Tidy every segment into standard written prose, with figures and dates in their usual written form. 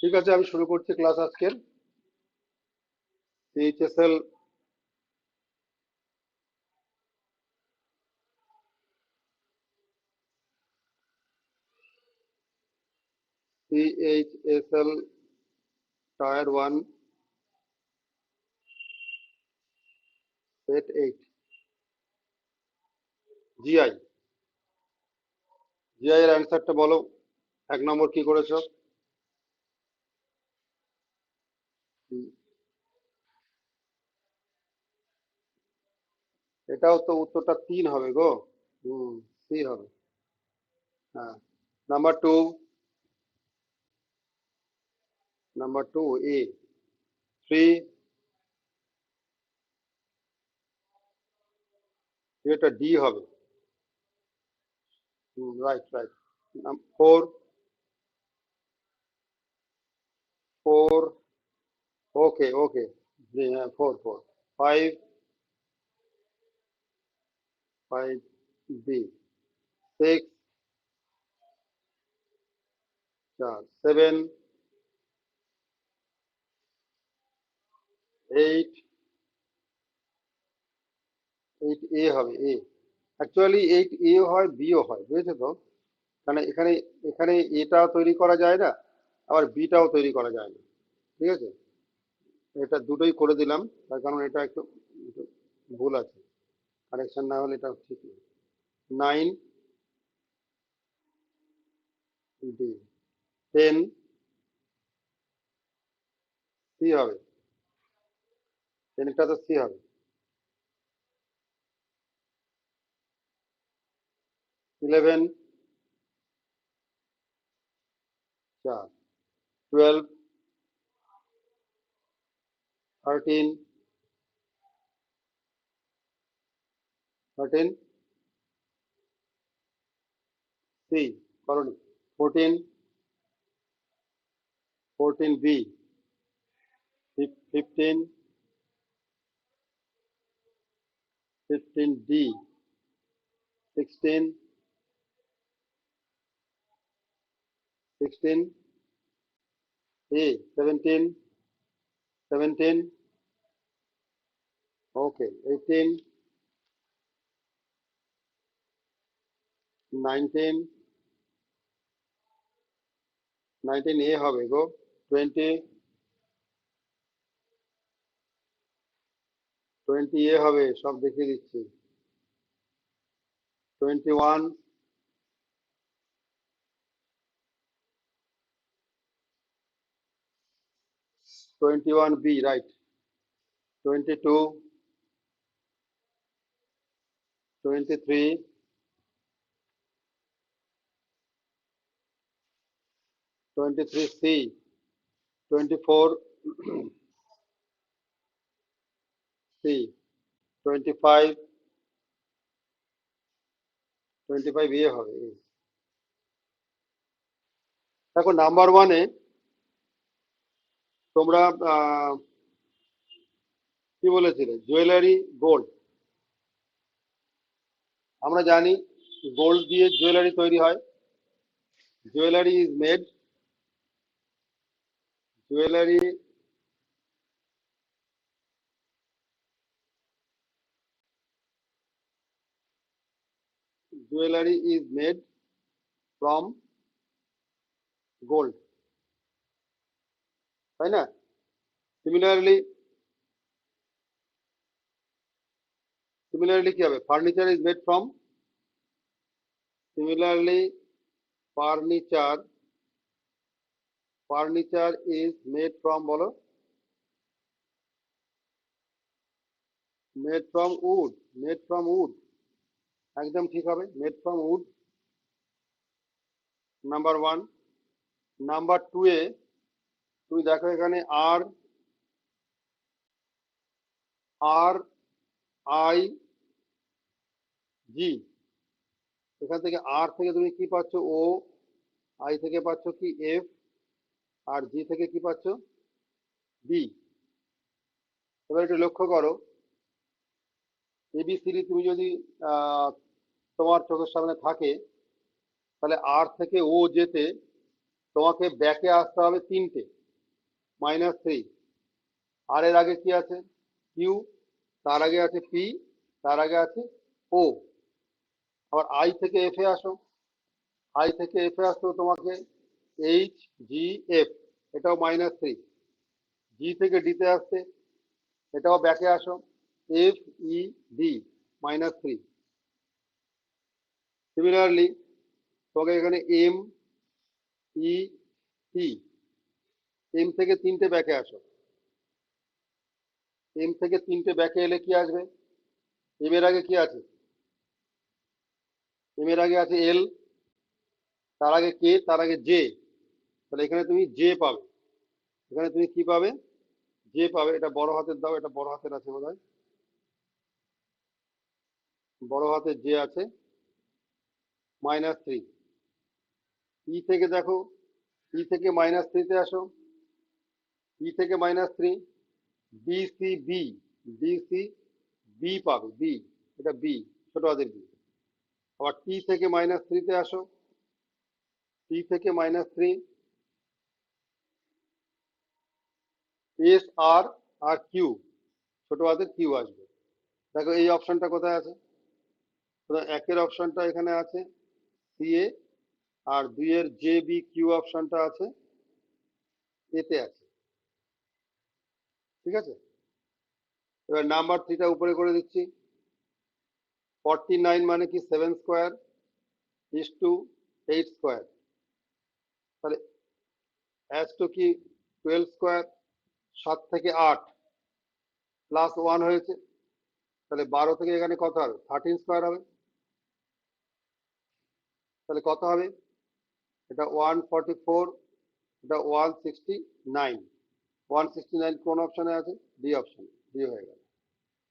ঠিক আছে, আমি শুরু করছি ক্লাস আজকের। CHSL CHSL tyre 1 set 8 GI. GI এর অ্যান্সারটা বলো। 1 নম্বর কি করেছো? হুম, এটাও তো উত্তরটা 3 হবে গো। সি হবে। হ্যাঁ। নাম্বার 2, নাম্বার 2 এ। 3, এটা ডি হবে। Right right. 4, 4, ওকে ওকে। জি হ্যাঁ, 4, 4। 5, 5 বি। 6, 4, 7, 8, 8 এ হবে। এ অ্যাকচুয়ালি 8 এ হয়, বিও হয়, বুঝেছো তো? কারণ এখানে এখানে এটাও তৈরি করা যায় না, আবার বিটাও তৈরি করা যায় না। ঠিক আছে, এটা দুটোই করে দিলাম, তার কারণ এটা একটু ভুল আছে। কারেকশন না হলে এটা ঠিক নেই। 9 ডি। 10 সি হবে। 10টা তো সি হবে। 11 4। 12, 13, 13 সি করনি। 14, 14 বি। 15, 15 ডি। 16, 16 এ। 17, 17 ওকে। 18, 19, 19 এ হবে গো। 20, 20 এ হবে, সব দেখিয়ে দিচ্ছি। 21, 21 B right. 22, 23, 23 C. 24 C. 25, 25 A হবে। দেখো নাম্বার 1-এ তোমরা আহ, কি বলেছিলে? Jewellery, gold. আমরা জানি গোল্ড দিয়ে জুয়েলারি তৈরি হয়। Jewellery is made, jewellery jewellery is made from gold, তাই না? সিমিলারলি, সিমিলারলি কি হবে? Furniture is made from, similarly furniture, furniture is made from, বলো। Made from wood, made from wood, একদম ঠিক হবে, made from would. Number 1। Number 2-এ তুমি দেখো এখানে আর, আর আই জি। এখান থেকে আর থেকে তুমি কি পাচ্ছ? ও। আই থেকে পাচ্ছ কি? এফ। আর জি থেকে কি পাচ্ছ? বি। এবার একটু লক্ষ্য করো, এবিসিডি তুমি যদি আহ, তোমার চোখের সামনে থাকে, তাহলে আর থেকে ও যেতে তোমাকে ব্যাকে আসতে হবে তিনটে, -3। আর এর আগে কি আছে? কিউ, তার আগে আছে পি, তার আগে আছে ও। আবার আই থেকে এফ এ আসো, আই থেকে এফ এ আসতেও তোমাকে এইচ, জি, এফ, এটাও -3। জি থেকে ডিতে আসতে এটাও ব্যাকে আসো, এফ, ই, ডি, -3। সিমিলারলি তোমাকে এখানে এম, ই, টি, এম থেকে তিনটে ব্যাকে আসো। এম থেকে তিনটে ব্যাকে এলে কি আসবে? এম এর আগে কি আছে? এম এর আগে আছে এল, তার আগে কে, তার আগে জে। তাহলে এখানে তুমি জে পাবে। এখানে তুমি কি পাবে? জে পাবে। এটা বড় হাতের দাও, এটা বড় হাতের আছে বোধহয়, বড় হাতের জে আছে, -3। ই থেকে দেখো, ই থেকে -3-তে আসো, ই থেকে -3, B, C, B, B, C, B পাবে, বি, এটা বি, ছোট হাতের বি। আবার টি থেকে -3-তে আসো, টি থেকে -3, এস, আর, আর কিউ, ছোট হাতের কিউ আসবে। দেখো এই অপশনটা কোথায় আছে? একের অপশনটা এখানে আছে সি এ, আর দুইয়ের জে, বি, কিউ অপশনটা আছে এতে আছে। ঠিক আছে, এবার নাম্বার 3টা উপরে করে দিচ্ছি। 49 মানে কি 7 স্কোয়ার ইস টু 8 স্কোয়ার। তাহলে অ্যাজ টু কি 12 স্কোয়ার, 7 থেকে 8 +1 হয়েছে। তাহলে 12 থেকে এখানে কত হবে? 13 স্কোয়ার হবে। তাহলে কত হবে? এটা 144, এটা 169। 169 কোন অপশনে আছে? ডি অপশন, ডি হয়ে গেল।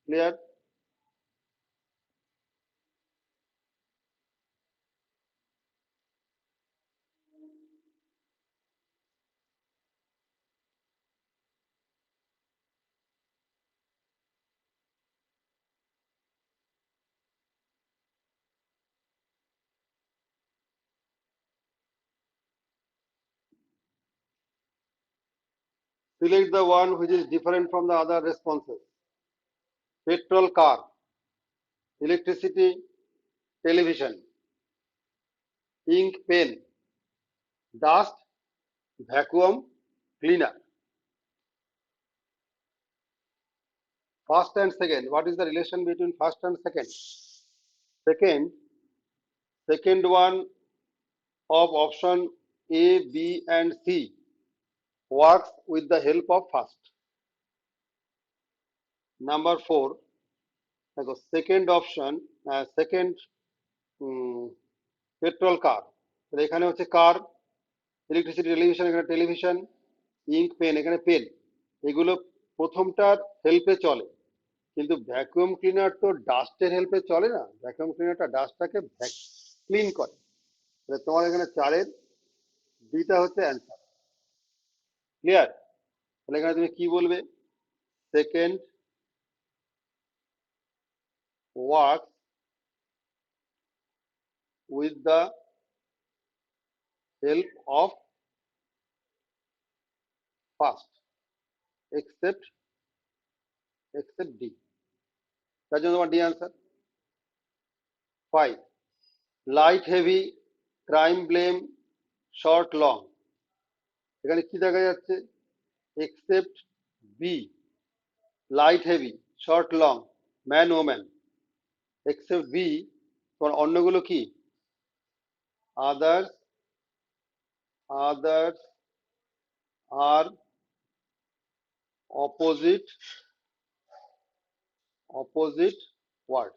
Clear? Select the one which is different from the other responses. Petrol car, electricity, television, ink pen, dust, vacuum cleaner. First and second, what is the relation between first and second? Second, second one of option A, B and C works with the help of first. Number 4, দেখো second option, second petrol কার, এখানে হচ্ছে কার, electricity television এখানে television, ink pen এখানে pen, এগুলো প্রথমটার হেল্পে চলে। কিন্তু vacuum cleaner তো ডাস্টের হেল্পে চলে না, ভ্যাকুয়াম ক্লিনারটা ডাস্টটাকে ক্লিন করে। তাহলে তোমার এখানে 4-এর ডিটা হচ্ছে অ্যান্সার। ক্লিয়ার? তাহলে এখানে তুমি কি বলবে? Second work with the help of first except, except D. তার জন্য তোমার D answer. 5, light heavy, crime blame, short long, এখানে কি দেখা যাচ্ছে? Except B, light heavy, short long, man woman. Except B, তোমার অন্যগুলো কি? আদার্স, আদার্স আর opposite, opposite word.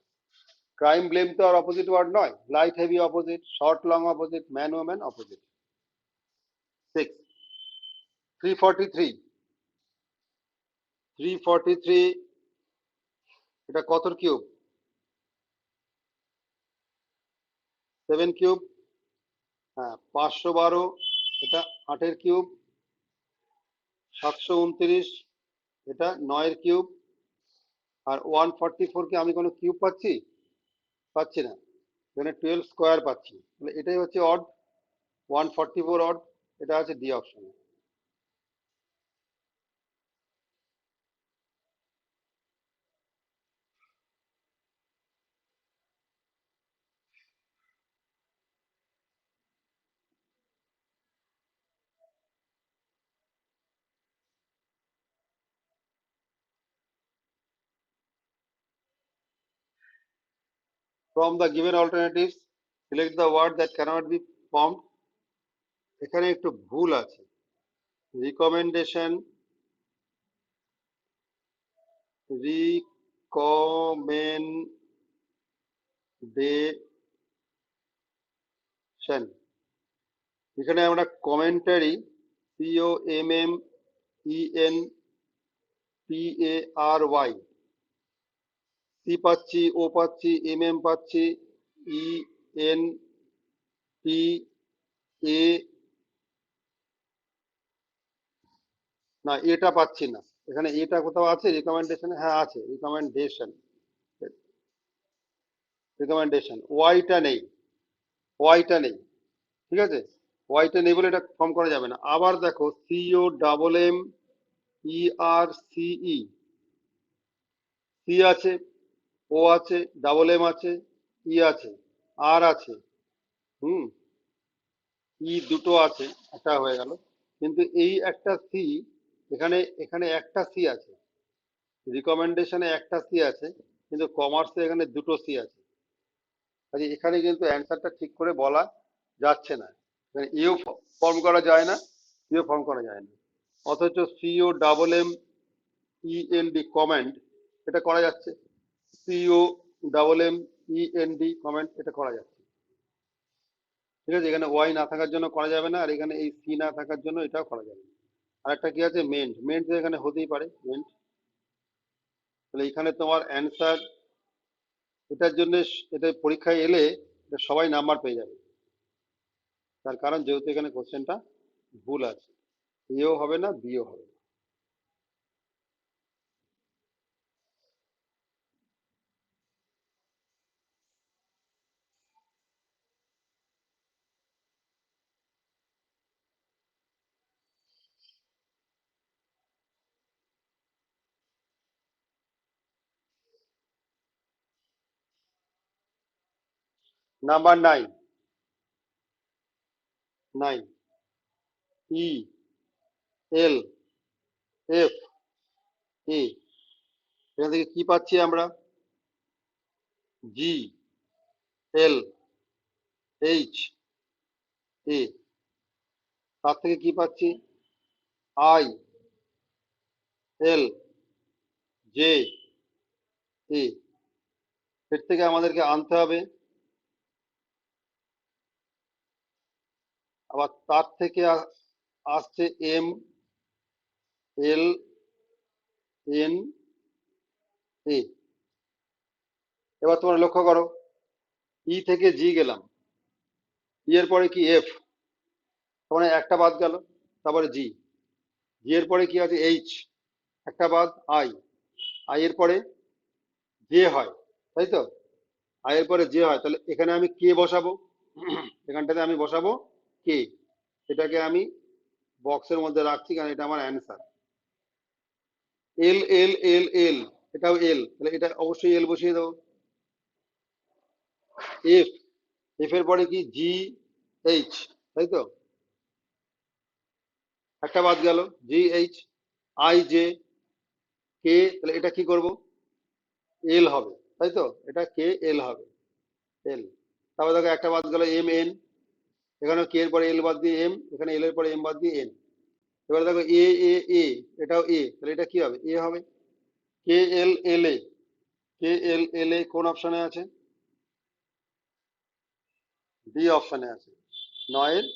Crime blame তো আর অপোজিট ওয়ার্ড নয়, light heavy opposite, short long opposite, man woman opposite. 6, 343, 343 এটা কতর কিউব? 7 কিউব। হ্যাঁ, 512 এটা 8-এর কিউব। 729 এটা 9-এর কিউব। আর 144 কে আমি কোনো কিউব পাচ্ছি? পাচ্ছি না, এখানে 12 স্কোয়ার পাচ্ছি। তাহলে এটাই হচ্ছে অড, 144 অড। এটা আছে ডি অপশনে। From the given alternatives select the word that cannot be formed. এখানে একটু ভুল আছে। রিকমেন্ডেশন, রিকমেন্ডেশন, এখানে আমরা কমেন্টারি, COMMENTARY, সি পাচ্ছি, ও পাচ্ছি, পাচ্ছি, ENT, না এটা পাচ্ছি না। এখানে এটা কোথাও আছে রিকমেন্ডেশন? হ্যাঁ আছে, রিকমেন্ডেশন, রিকমেন্ডেশন, ওয়াইটা নেই, ওয়াইটা নেই। ঠিক আছে, ওয়াইটা নেই বলে এটা ফর্ম করা যাবে না। আবার দেখো, COMMERCE, সি আছে, ও আছে, এম আছে, ই আছে, আর আছে, হুম, ই দুটো আছে, একটা হয়ে গেল। কিন্তু এই একটা সি, এখানে এখানে একটা সি আছে, রিকমেন্ডেশনে একটা সি আছে, কিন্তু কমার্সে এখানে দুটো সি আছে। কাজে এখানে কিন্তু অ্যান্সারটা ঠিক করে বলা যাচ্ছে না। এখানে ইও ফর্ম করা যায় না, ইও ফর্ম করা যায় না। অথচ COMMENT কমেন্ট, এটা করা যাচ্ছে। COMMENT কমেন্ট, এটা করা যাচ্ছে। ঠিক আছে, এখানে ওয়াই না থাকার জন্য করা যাবে না, আর এখানে এই সি না থাকার জন্য এটাও করা যাবে না। আর একটা কি আছে, মেন্ট, মেন্ট এখানে হতেই পারে মেন্ট। তাহলে এখানে তোমার অ্যান্সার, এটার জন্য, এটা পরীক্ষায় এলে এটা সবাই নাম্বার পেয়ে যাবে। তার কারণ যেহেতু এখানে কোশ্চেনটা ভুল আছে, এও হবে না, বিও হবে না। নাম্বার 9, 9, ELFA, এখান থেকে কি পাচ্ছি আমরা? GLHA, তার থেকে কি পাচ্ছি? ILJA। এর থেকে আমাদেরকে আনতে হবে, আবার তার থেকে আসছে MLNA। এবার তোমরা লক্ষ্য করো, ই থেকে জি গেলাম, ই এর পরে কি এফ, মানে একটা বাদ গেল, তারপরে জি, জি এর পরে কি আছে? এইচ, একটা বাদ, আই, আই এর পরে জে হয়, তাই তো? আই এর পরে জে হয়, তাহলে এখানে আমি কে বসাবো? এখানটাতে আমি বসাবো কে। এটাকে আমি বক্সের মধ্যে রাখছি, কারণ এটা আমার অ্যান্সার। এল, এটাও এল, তাহলে এটা অবশ্যই এল বসিয়ে দেবো। এফ, এফ এর পরে কি? জি এইচ, তাই তো? একটা বাদ গেল, জি এইচ। আই জে, কে, তাহলে এটা কি করব? এল হবে, তাই তো? এটা কে এল হবে, এল। তারপর দেখো একটা বাদ গেল, এম এন, এখানে কে এর পরে এল বাদ দিয়ে এম, এখানে এল এর পরে এম বাদ দিয়ে এন। এবার দেখো এ, এটাও এ, তাহলে এটা কি হবে? এ হবে। KLLA, KLLA কোন অপশনে আছে? ডি অপশনে আছে, 9-এর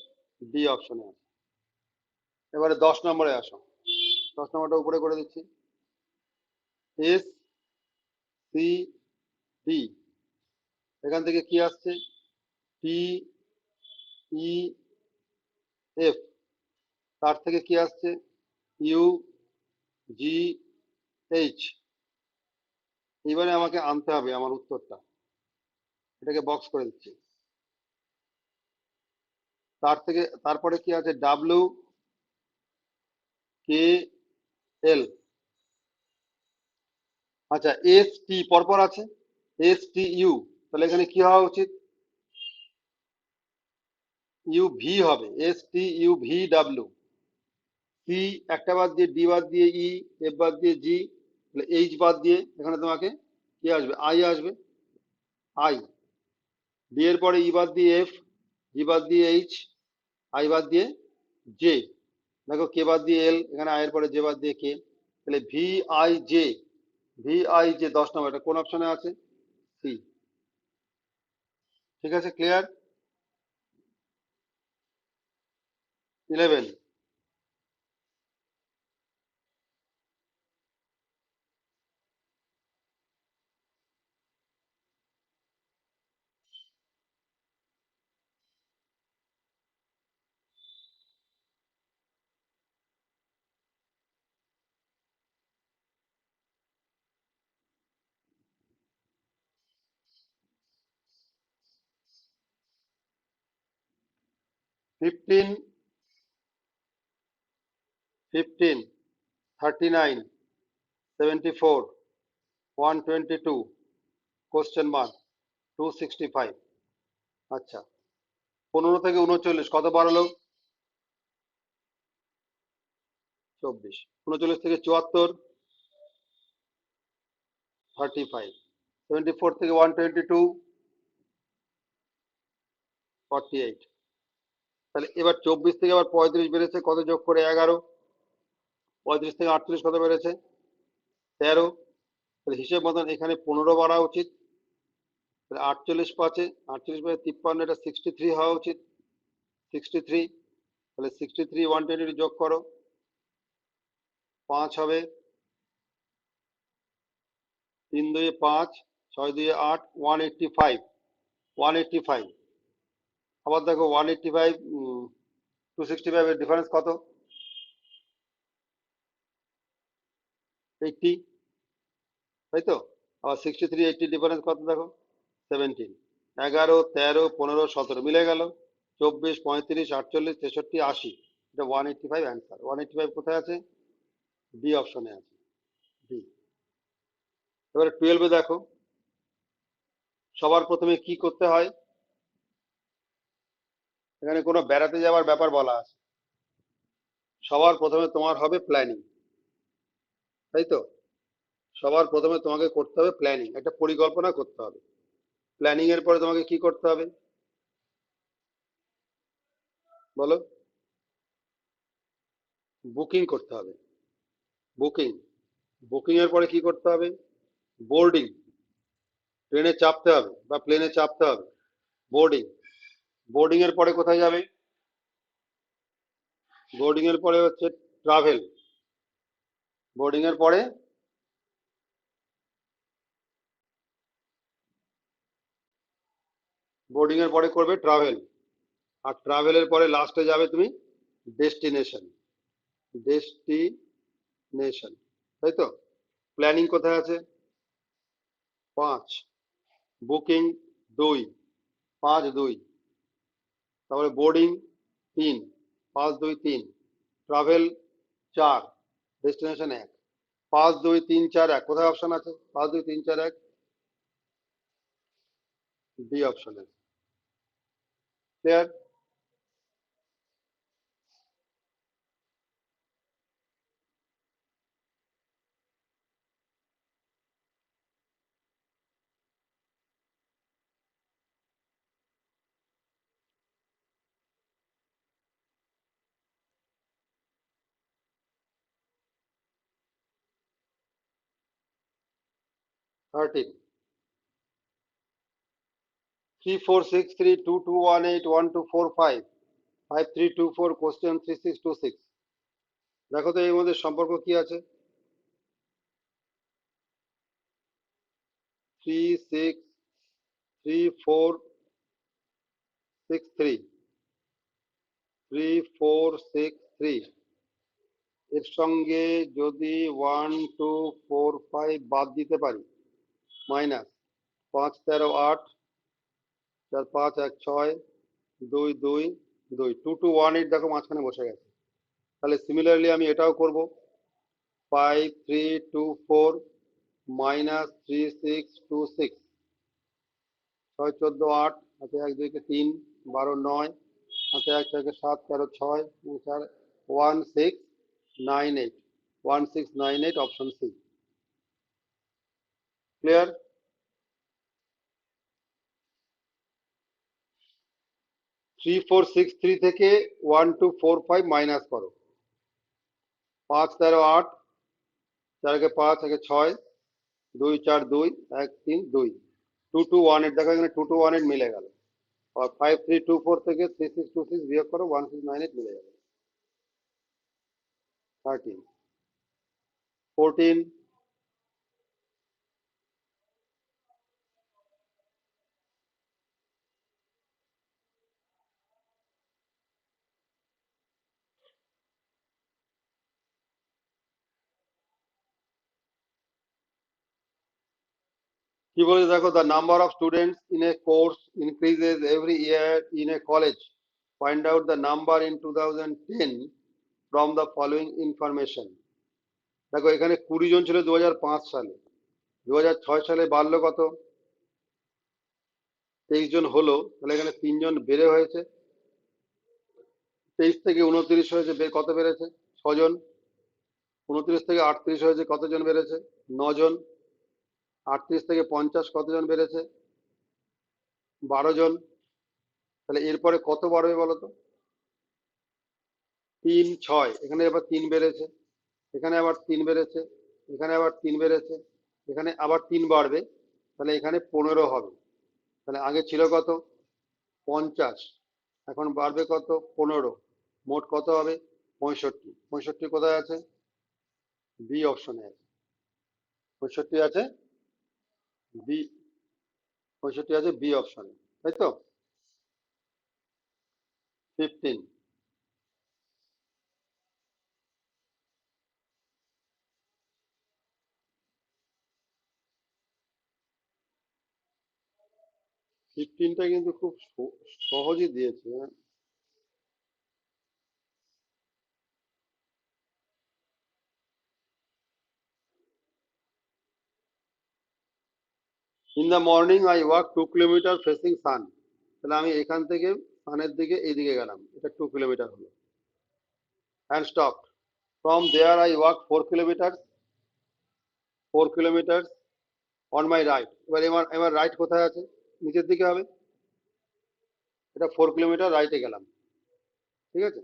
ডি অপশনে আছে। এবারে 10 নম্বরে আসো, 10 নম্বরটা উপরে করে দিচ্ছি। SCD, এখান থেকে কি আসছে? TEF, তার থেকে কি আসছে? UGH। এবারে আমাকে আনতে হবে আমার উত্তরটা, এটাকে বক্স করে দিচ্ছি। তারপরে কি আছে, ডাব্লিউ কে এল। আচ্ছা, এস টি পরপর আছে, এস টি ইউ, তাহলে এখানে কি হওয়া উচিত, ইউ ভি হবে, S T U V W. C একটা বাদ দিয়ে, ডি বাদ দিয়ে, ই, এফ বাদ দিয়ে, জি, তাহলে এইচ বাদ দিয়ে এখানে তোমাকে কি আসবে, আই আসবে, আই। ডি এর পরে ই বাদ দিয়ে এফ, জি বাদ দিয়ে এইচ, আই বাদ দিয়ে জে। দেখো কে বাদ দিয়ে এল, এখানে আই এর পরে জে বাদ দিয়ে কে, তাহলে V I J, V I J 10 নম্বর, এটা কোন অপশনে আছে, সি। ঠিক আছে, ক্লিয়ার। 11, 15, 15, 39, 74, 122, question mark, 265। আচ্ছা, 15 থেকে 39 কত বাড়ালো, 24। 39 থেকে 74, 35। 74 থেকে 122, 48। তাহলে এবার 24 থেকে আবার 35 বেড়েছে, কত যোগ করে, 11। 35 থেকে 38 কত বেড়েছে, 13। তাহলে হিসেব মতন এখানে 15 বাড়া উচিত, তাহলে 48 48 পাঁচে 53, এটা 63 হওয়া উচিত, 63। তাহলে 63 120 যোগ করো, 5 হবে, 3 2 5, 6 2 8, 185, 185। আবার দেখো 185, 265 এর ডিফারেন্স কত, 80, তাই তো। আবার 63 80 ডিফারেন্স কত দেখো, 17। 11 13 15 17 মিলে গেল, 24 35 48 63 80, এটা 185 অ্যান্সার। 185 কোথায় আছে, ডি অপশনে আছে, ডি। এবারে 12 দেখো, সবার প্রথমে কি করতে হয়, এখানে কোনো বেড়াতে যাওয়ার ব্যাপার বলা আছে, সবার প্রথমে তোমার হবে প্ল্যানিং, তাই তো। সবার প্রথমে তোমাকে করতে হবে প্ল্যানিং, একটা পরিকল্পনা করতে হবে। প্ল্যানিং এর পরে তোমাকে কি করতে হবে, বলো, বুকিং করতে হবে, বুকিং। বুকিং এর পরে কি করতে হবে, বোর্ডিং, ট্রেনে চাপতে হবে বা প্লেনে চাপতে হবে, বোর্ডিং। বোর্ডিং এর পরে কোথায় যাবে, বোর্ডিং এর পরে হচ্ছে ট্রাভেল, বোর্ডিং এর পরে, বোর্ডিং এর পরে করবে ট্রাভেল, আর ট্রাভেলের পরে লাস্টে যাবে তুমি ডেস্টিনেশন, ডেস্টিনেশন, তাই তো। প্ল্যানিং কোথায় আছে, 5, বুকিং 2, 5 2, তারপরে বোর্ডিং 3, 5 2 3, ট্রাভেল 4, ডেস্টিনেশন 1। 5 2 3 4 1 কোথায় অপশন আছে, 5 2 3 4 1, ডি অপশন আছে, ক্লিয়ার। 13, 3 4 6 3 2 2 1 8 1 2 4 5 5 3 2 4, কোশ্চেন 3 6 2 6। দেখো তো এর মধ্যে সম্পর্ক কি আছে, 3 6 3 4 6 3, 3 4 6 3, এর সঙ্গে যদি 1 2 4 5 বাদ দিতে পারি, মাইনাস 5 13 8, 4 5 1 6, 2 2, 2 2218 দেখো মাঝখানে বসে গেছে। তাহলে সিমিলারলি আমি এটাও করব, 5324 মাইনাস 3626, 6 14 8, হাতে 1 2 কে 3, 12 9, হাতে 1 6 কে 7, 13 6, 4 1698, 1698 অপশন সি। ক্লিয়ার? 3463 থেকে 1245 মাইনাস করো, 5 13 8, 4 কে 5, 1 6, 2 4 2, 1 3 2, 2218 দেখো এখানে 2218 মিলে গেল। और 5324 থেকে 3626 বিয়োগ করো, 1698 মিলে যাবে। 13 14 কি বলেছে দেখো, the number of students in a course increases every year in a college, find out the number in 2010 from the following information। দেখো এখানে 20 জন ছিল 2005 সালে, 2006 সালে বাড়লো কত, 23 জন হলো, তাহলে এখানে 3 জন বেড়ে হয়েছে, 23 থেকে 29 হয়েছে, কত বেড়েছে, 6 জন, 29 থেকে 38 হয়েছে, কতজন বেড়েছে, 9 জন, 38 থেকে 50 কতজন বেড়েছে, 12 জন। তাহলে এরপরে কত বাড়বে বলো তো, 3 6, এখানে এবার 3 বেড়েছে, এখানে আবার 3 বেড়েছে, এখানে আবার 3 বেড়েছে, এখানে আবার 3 বাড়বে, তাহলে এখানে 15 হবে। তাহলে আগে ছিল কত, 50, এখন বাড়বে কত, 15, মোট কত হবে, 65। 65 কোথায় আছে, বি অপশনে আছে, 65 আছে বি, 65 আছে বি অপশনে, তাই তো। 15 15টা কিন্তু খুব সহজই দিয়েছে, হ্যাঁ। In the morning I walk 2 kilometre facing sun, তাহলে আমি এখান থেকে সানের দিকে এইদিকে গেলাম, এটা 2 কিলোমিটার হলো, and stop, from there I walk 4 kilometre, 4 kilometre on my right. এবার এবার এবার রাইট কোথায় আছে, নিচের দিকে হবে, এটা 4 কিলোমিটার রাইটে গেলাম, ঠিক আছে,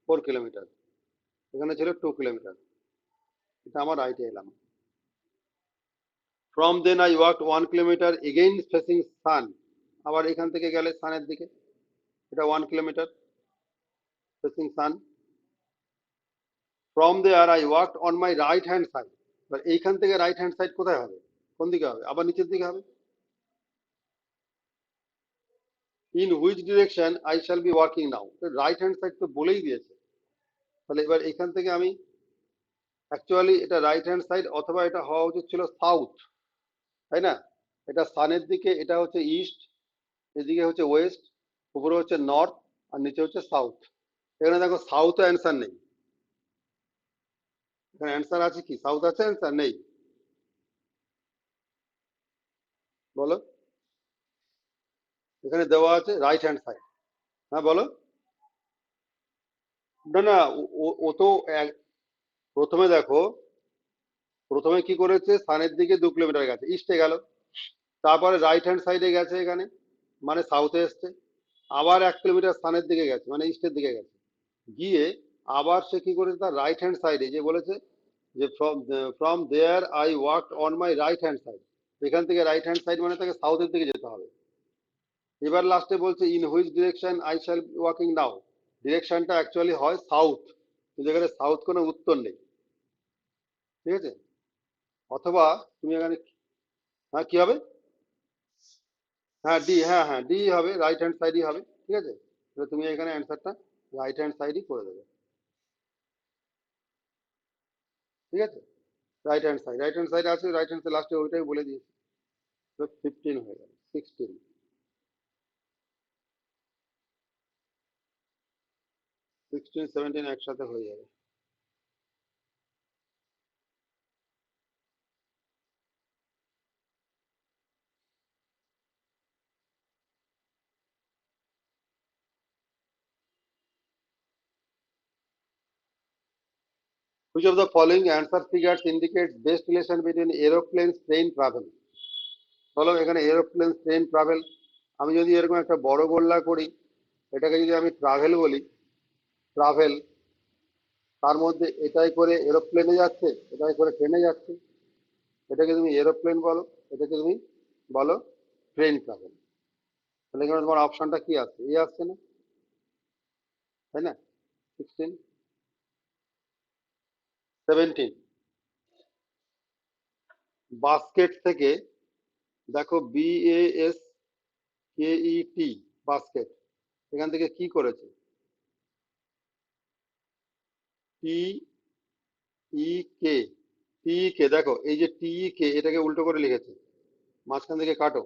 4 কিলোমিটার, এখানে ছিল 2 কিলোমিটার, এটা আমার রাইটে এলাম। From then I walk 1 kilometre again facing sun, আবার এখান থেকে গেলে সানের দিকে, এটা 1 kilometre facing sun. From there I walk on my right hand side, এবার এইখান থেকে রাইট হ্যান্ড সাইড কোথায় হবে, কোন দিকে হবে, আবার নিচের দিকে হবে। In which direction I shall be working now, right hand side তো বলেই দিয়েছে, তাহলে এবার এখান থেকে আমি, অ্যাকচুয়ালি এটা রাইট হ্যান্ড সাইড, অথবা এটা হওয়া উচিত ছিল সাউথ, তাই না, এটা সানের দিকে, এটা হচ্ছে ইস্ট, এদিকে হচ্ছে ওয়েস্ট, উপরে হচ্ছে নর্থ, আর নিচে হচ্ছে সাউথ। এখানে দেখো সাউথ অ্যান্সার নেই, এখানে অ্যান্সার আছে কি, সাউথ আছে, অ্যান্সার নেই, বলো, এখানে দেওয়া আছে রাইট হ্যান্ড সাইড, হ্যাঁ বলো। না না, ও তো প্রথমে দেখো, প্রথমে কি করেছে, সানের দিকে 2 কিলোমিটার গেছে, ইস্টে গেল, তারপরে রাইট হ্যান্ড সাইডে গেছে এখানে, মানে সাউথে এসছে, আবার 1 কিলোমিটার সানের দিকে গেছে, মানে ইস্টের দিকে গেছে, গিয়ে আবার সে কি করেছে, তার রাইট হ্যান্ড সাইডে যে বলেছে যে from there I walk on my right hand side, এখান থেকে রাইট হ্যান্ড সাইড মানে তাকে সাউথের দিকে যেতে হবে। এবার লাস্টে বলছে in which direction I shall walking now, ডিরেকশনটা অ্যাকচুয়ালি হয় সাউথ, কিন্তু এখানে সাউথ কোনো উত্তর নেই, ঠিক আছে। অথবা তুমি এখানে, হ্যাঁ কি হবে, হ্যাঁ ডি, হ্যাঁ হ্যাঁ ডি হবে, রাইট হ্যান্ড সাইডই হবে, ঠিক আছে। তাহলে তুমি এখানে অ্যান্সারটা রাইট হ্যান্ড সাইডই করে দেবে, ঠিক আছে, right hand side, right hand side আছে, রাইট হ্যান্ড সাইড লাস্টে ওইটাই বলে দিয়েছি। তো 15 হয়ে গেল, 16। 16 17 একসাথে হয়ে যাবে। Which of the following answer figures indicates best relation between aeroplanes train travel? বলো এখানে এরোপ্লেন ট্রেন ট্রাভেল, আমি যদি এরকম একটা বড় গোল্লা করি, এটাকে যদি আমি ট্রাভেল বলি, ট্রাভেল, তার মধ্যে এটাই করে এরোপ্লেনে যাচ্ছে, এটাই করে ট্রেনে যাচ্ছে, এটাকে তুমি এরোপ্লেন বলো, এটাকে তুমি বলো ট্রেন ট্রাভেল। তাহলে এখানে তোমার অপশনটা কি আসছে? এ আসছে না, তাই না? 16 17 বাস্কেট থেকে, দেখো BASKET, বাস্কেট, এখান থেকে কি করেছে? TEK, TEK, দেখো এই যে TEK, এটাকে উল্টো করে লিখেছে, মাঝখান থেকে কাটো।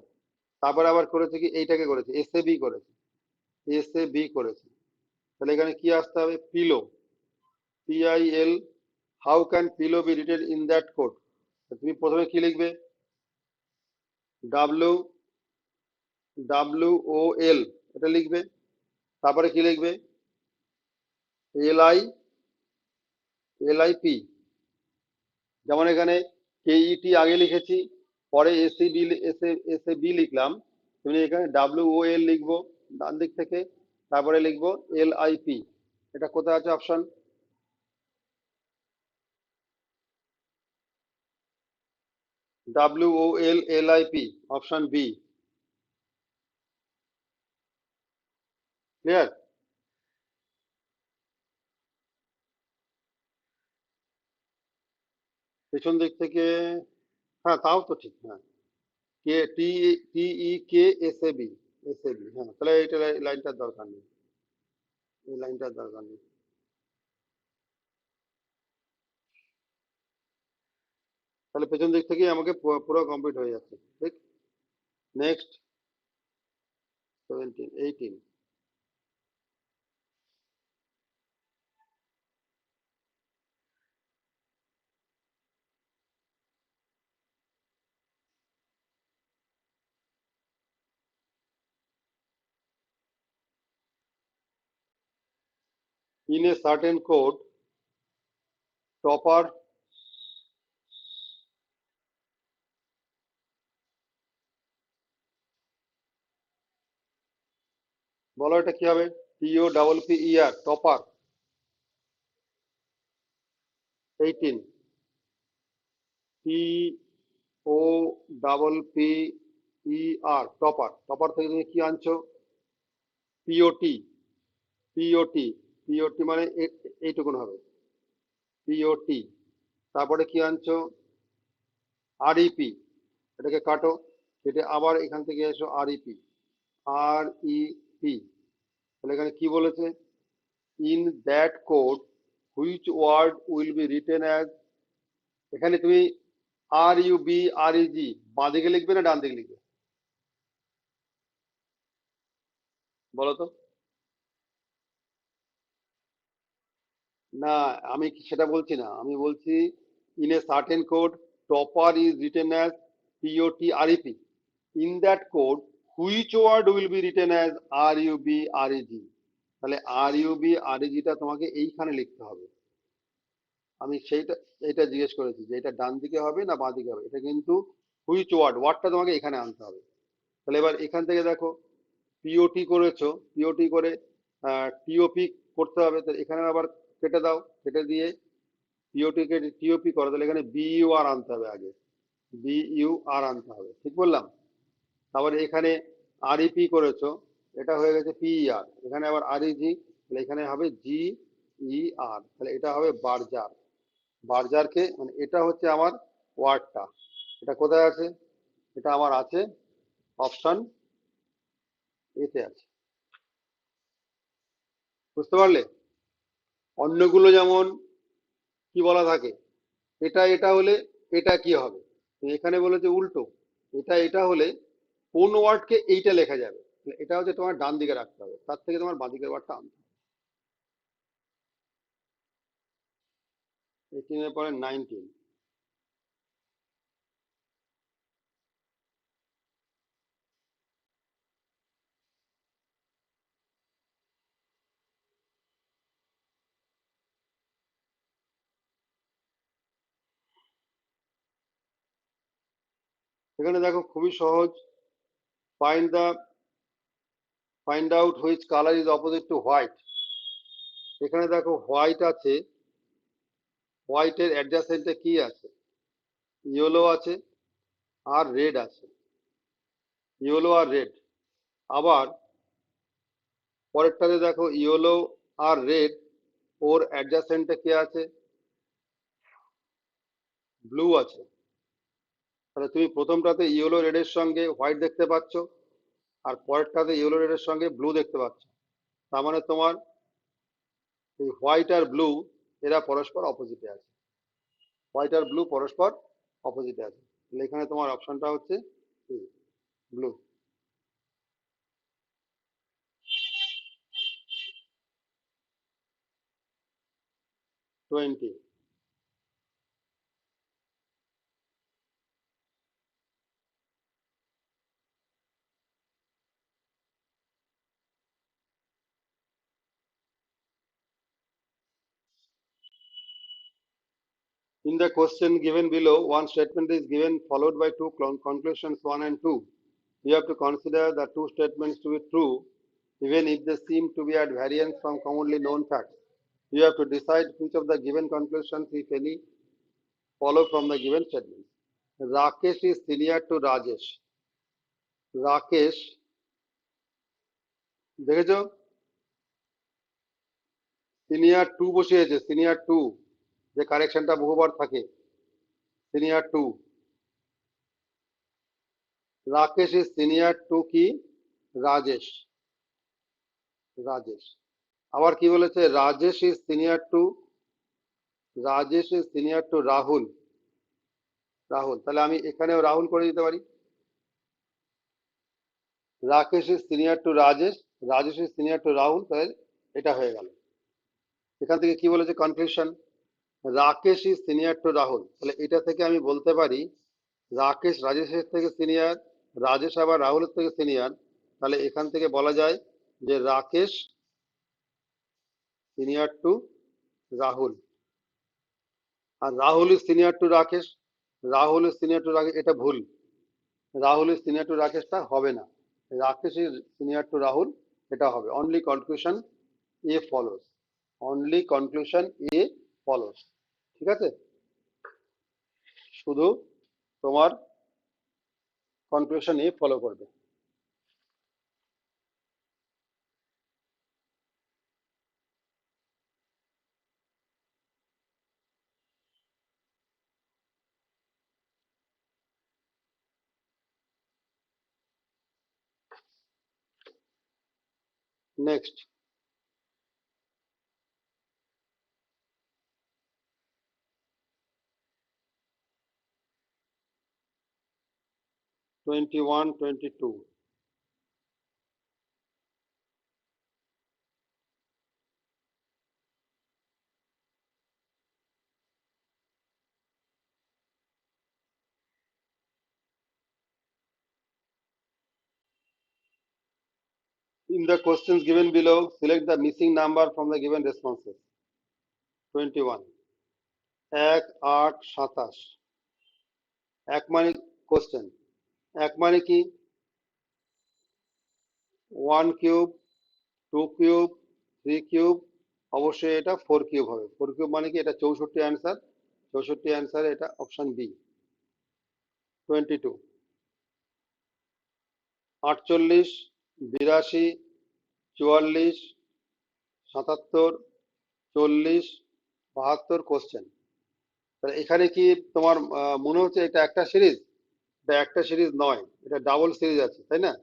তারপরে আবার করেছে কি, এইটাকে করেছে SAB করেছে, SAB করেছে। তাহলে এখানে কি আসতে হবে? Pillow, PIL। How can pillow be written in that code? তুমি প্রথমে কি লিখবে? WWOL, এটা লিখবে। তারপরে কি লিখবে? LIP। যেমন এখানে KET আগে লিখেছি, পরে SAB লিখলাম, তুমি এখানে WOL লিখবো ডান দিক থেকে, তারপরে লিখবো LIP। এটা কোথায় আছে option? WOLLIP, option B. Clear? পেছন দিক থেকে, হ্যাঁ তাও তো ঠিক, হ্যাঁ। TEK SAB, হ্যাঁ, তাহলে এইটা লাইনটার দরকার নেই, এই লাইনটার দরকার নেই। তাহলে পেছন দিক থেকেই আমাকে পুরো কমপ্লিট হয়ে যাচ্ছে, ঠিক। Next 17 18। In a certain code, topper, বলো এটা কি হবে? TOPPER, topper. 18, TOPPER, topper. Topper থেকে তুমি কি আনছো? POT, POT, POT মানে এইটুকুন হবে, POT। তারপরে কি আনছো? REP, এটাকে কাটো, কেটে আবার এখান থেকে এসো REP, REP। তাহলে এখানে কি বলেছে? In that code which word will be written as, এখানে তুমি RUB, REG বাঁ দিকে লিখবে না ডান দিকে লিখবে? বলো তো। না, আমি সেটা বলছি না, আমি বলছি in a certain code topper is written as POT, REP। In that code which word will be written as RUB, REG। তাহলে RUB, REGটা তোমাকে এইখানে লিখতে হবে। আমি সেইটা, এইটা জিজ্ঞেস করেছি যে এটা ডান দিকে হবে না বাঁ দিকে হবে, এটা কিন্তু হুইচ ওয়ার্ড, ওয়ার্ডটা তোমাকে এখানে আনতে হবে। তাহলে এবার এখান থেকে দেখো, POT করেছো, POT করে TOP করতে হবে, তাহলে এখানে আবার কেটে দাও, কেটে দিয়ে POT কে TOP করো, তাহলে এখানে BUR আনতে হবে আগে, BUR আনতে হবে, ঠিক বললাম? তারপরে এখানে REP করেছো, এটা হয়ে গেছে PER, এখানে আবার REG, তাহলে এখানে হবে GER, তাহলে এটা হবে বার্জার। বার্জারকে মানে এটা হচ্ছে আমার ওয়ার্ডটা। এটা কোথায় আছে? এটা আমার আছে অপশন এতে আছে। বুঝতে পারলে? অন্যগুলো যেমন কি বলা থাকে, এটা এটা হলে এটা কি হবে, তো এখানে বলেছে উল্টো, এটা এটা হলে কোন ওয়ার্ডকে এইটা লেখা যাবে, এটা হচ্ছে তোমার ডান দিকে রাখতে হবে, তার থেকে তোমার বাঁ দিকের ওয়ার্ডটা আনতে হবে। 18 এর পরে 19। এখানে দেখো খুবই সহজ। Find the find out which colour is opposite to white. এখানে দেখো হোয়াইট আছে, হোয়াইটের অ্যাডজাসেন্টে কি আছে? ইয়েলো আছে আর রেড আছে, ইয়েলো আর রেড। আবার পরেরটাতে দেখো ইয়েলো আর রেড, ওর অ্যাডজাসেন্টে কে আছে? ব্লু আছে। তাহলে তুমি প্রথমটাতে ইয়েলো রেডের সঙ্গে হোয়াইট দেখতে পাচ্ছ, আর পরেরটাতে ইয়েলো রেডের সঙ্গে ব্লু দেখতে পাচ্ছ। তার মানে তোমার এই হোয়াইট আর ব্লু এরা পরস্পর অপোজিটে আছে, হোয়াইট আর ব্লু পরস্পর অপোজিটে আছে। তাহলে এখানে তোমার অপশনটা হচ্ছে blue. 20. In the question given below, one statement is given followed by two conclusions 1 and 2. You have to consider the two statements to be true even if they seem to be at variance from commonly known facts. You have to decide which of the given conclusions, if any, follow from the given statements. Rakesh is senior to Rajesh. Rakesh, দেখেছো senior to বসিয়েছে, senior to, যে কারেকশনটা বহুবার থাকে, senior to. Rakesh is senior two কি? রাজেশ, রাজেশ। আবার কি বলেছে? Rajesh is senior two, Rajesh is senior to Rahul, Rahul. তাহলে আমি এখানেও রাহুল করে দিতে পারি। Rakesh is senior two Rajesh, Rajesh is senior to Rahul, তাহলে এটা হয়ে গেল। এখান থেকে কি বলেছে conclusion? Rakesh is senior to Rahul, তাহলে এটা থেকে আমি বলতে পারি রাকেশ রাজেশের থেকে সিনিয়র, রাজেশ আবার রাহুলের থেকে সিনিয়র। তাহলে এখান থেকে বলা যায় যে রাকেশ সিনিয়র টু রাহুল, আর Rahul is senior to Rakesh, Rahul is senior to Rakesh, এটা ভুল। রাহুল ইজ সিনিয়র টু রাকেশটা হবে না, Rakesh is senior to Rahul এটা হবে। Only conclusion A follows, only conclusion A follows. ঠিক আছে, শুধু তোমার কনক্লুশন এ ফলো করবে। Next, 21, 22. In the questions given below, select the missing number from the given responses. 21. 1, 8, 27। এক মানে কোশ্চেন, এক মানে কি? 1 কিউব, 2 কিউব, 3 কিউব, অবশ্যই এটা 4 কিউব হবে। 4 কিউব মানে কি? এটা 64 অ্যান্সার, 64 অ্যান্সার এটা অপশন বি। 22। 48, 82, 44, 77, 40, 72 কোশ্চেন। তাহলে এখানে কি তোমার মনে হচ্ছে এটা একটা সিরিজ? এটা একটা সিরিজ নয়, এটা ডাবল সিরিজ আছে, তাই না?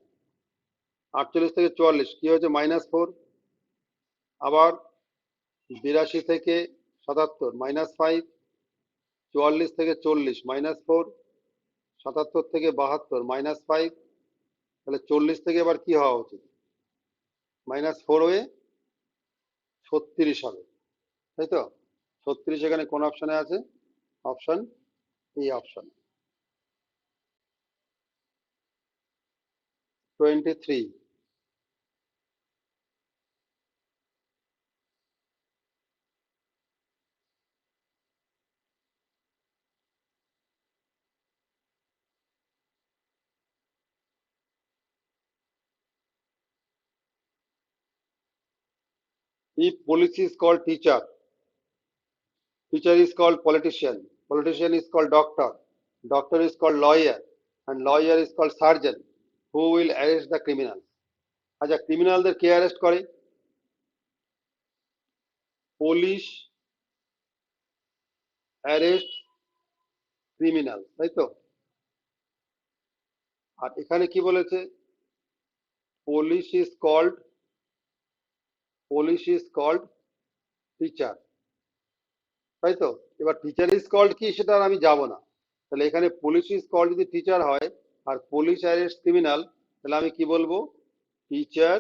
48 থেকে 44 কি হয়েছে? -4। আবার 82 থেকে 77 -5, 44 থেকে 40 -4, 77 থেকে 72 -5। তাহলে 40 থেকে এবার কি হওয়া উচিত? -4 হয়ে 36 হবে, তাই তো? 36 এখানে কোন অপশনে আছে? Option A option. 23। If police is called teacher, teacher is called politician, politician is called doctor, doctor is called lawyer, and lawyer is called surgeon, who will arrest the criminals? আচ্ছা, ক্রিমিনালদের কে অ্যারেস্ট করে? Police arrest criminal, তাই তো? আর এখানে কি বলেছে? Police is called, police is called teacher, তাই তো? এবার টিচার ইজ কল্ড কি সেটা আর আমি যাব না। তাহলে এখানে পুলিশ ইজ কল্ড যদি টিচার হয় আর পুলিশ অ্যারেস্ট ক্রিমিনাল, তাহলে আমি কি বলবো? Teacher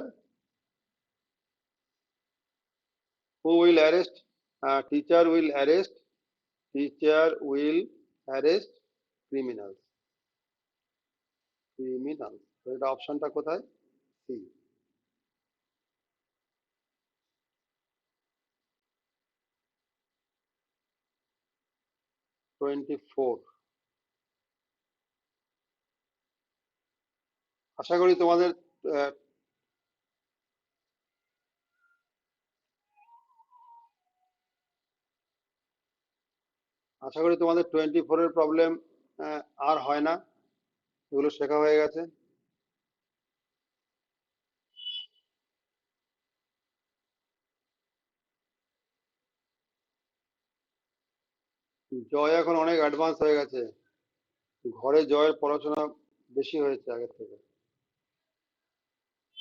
who will arrest, teacher will arrest, teacher will arrest criminal, criminal. তো এটা অপশনটা কোথায়? সি। 24। আশা করি তোমাদের আহ, আশা করি তোমাদের 24-এর প্রবলেম আর হয় না, এগুলো শেখা হয়ে গেছে। জয় এখন অনেক অ্যাডভান্স হয়ে গেছে, ঘরে জয়ের পড়াশোনা বেশি হয়েছে আগের থেকে।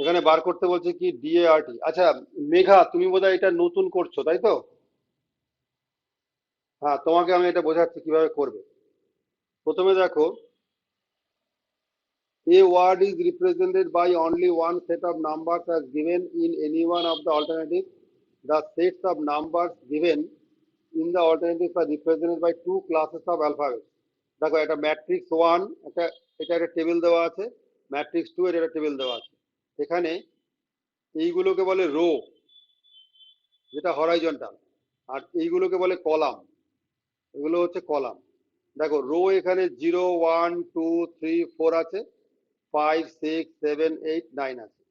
এখানে বার করতে বলছে কি ডিএআরটি। আচ্ছা মেঘা, তুমি বোধহয় এটা নতুন করছো তাই তো? হ্যাঁ, তোমাকে আমি এটা বোঝাচ্ছি কিভাবে করবে। প্রথমে দেখো, a word is represented by only one set of numbers as given in any one of the alternatives. The sets of numbers given in the alternatives are represented by two classes of alphabets. দেখো এটা matrix one, এটা এটা একটা table দেওয়া আছে, matrix two এর একটা table দেওয়া আছে। এখানে এইগুলোকে বলে রো, যেটা হরাইজন্টাল, আর এইগুলোকে বলে কলাম, এগুলো হচ্ছে কলাম। দেখো রো এখানে 0 1 2 3 4 আছে, 5 6 7 8 9 আছে।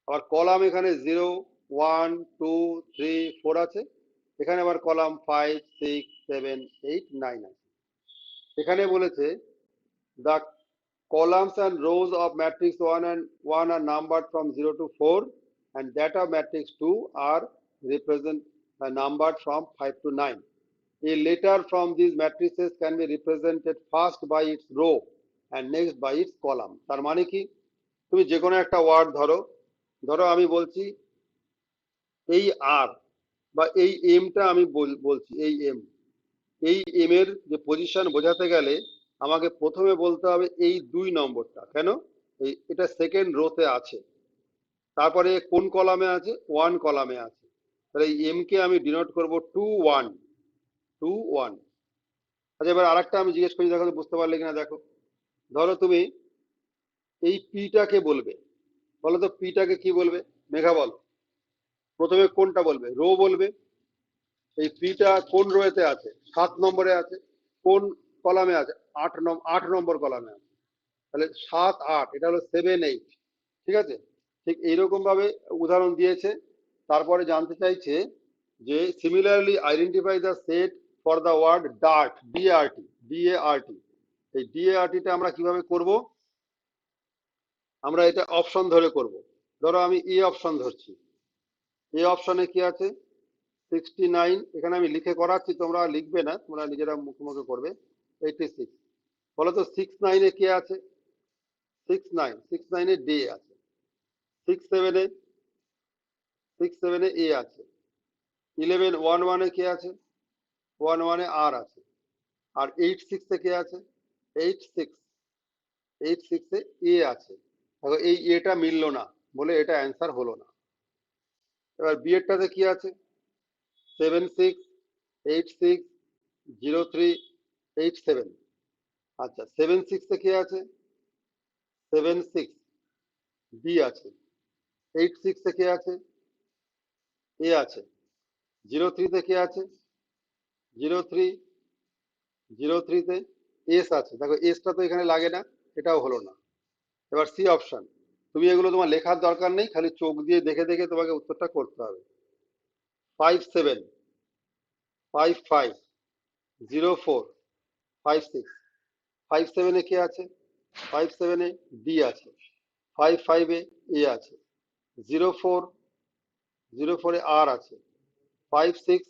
আবার কলাম এখানে 0 1 2 3 4 আছে, এখানে আবার কলাম 5 6 7 8 9 আছে। এখানে বলেছে the columns and rows of matrix 1 are numbered from 0 to 4, and that of matrix 2 are represent numbered from 5 to 9. A letter from these matrices can be represented first by its row and next by its column. তার মানে কি? তুমি যে কোনো একটা word ধরো, ধরো আমি বলছি এই আর বা এই এমটা আমি বলছি এই এম, এই এম এর যে পজিশন বোঝাতে গেলে আমাকে প্রথমে বলতে হবে এই 2 নম্বরটা কেন, এটা সেকেন্ড রোতে আছে, তারপরে কোন কলামে আছে? 1 কলামে আছে। তাহলে এই এম কে আমি ডিনোট করব 2 1, 2 1। আচ্ছা এবার আরেকটা আমি জিজ্ঞেস করি, দেখো তো বুঝতে পারলে কিনা দেখো। ধরো তুমি এই পিটাকে বলবে, বলো তো পিটাকে কি বলবে? মেঘা বলো, প্রথমে কোনটা বলবে? রো বলবে। এই পিটা কোন রোয়েতে আছে? 7 নম্বরে আছে। কোন কলামে আছে? 8 নম্বর কলামে আছে। তাহলে 7 8, এটা হলো 7 8, ঠিক আছে? ঠিক এইরকম ভাবে উদাহরণ দিয়েছে। তারপরে জানতে চাইছে যে similarly identify the set for the word dart, D A R T, D A R T. এই ডিএআরটিটা আমরা কিভাবে করব? আমরা এটা অপশন ধরে করব। ধরো আমি এ অপশন ধরছি, এ অপশনে কি আছে? 69, এখানে আমি লিখে করাচ্ছি, তোমরা লিখবে না, তোমরা নিজেরা মুখে মুখে করবে। 86। বলো তো 69-এ কে আছে? 69-এ ডে আছে। 67-এ, 67-এ এ আছে। 11-1-1-এ কে আছে? 1-1-এ আর আছে। আর 86-এ কে আছে? 86, 86-এ এ আছে। দেখো এই এটা মিললো না বলে এটা অ্যান্সার হলো না। এবার বি এরটাতে কি আছে? 76, 860387। আচ্ছা 76 কে আছে? 76 বি আছে। 86 কে আছে? এ আছে। 03 কে আছে? 03, 03 এস আছে। দেখো এসটা তো এখানে লাগে না, এটাও হলো না। এবার সি অপশন। তুমি এগুলো তোমার লেখার দরকার নেই, খালি চোখ দিয়ে দেখে দেখে তোমাকে উত্তরটা করতে হবে। 57550456। 57 কে আছে? 57 ডি আছে। 55 এ আছে। 04 আর আছে। 56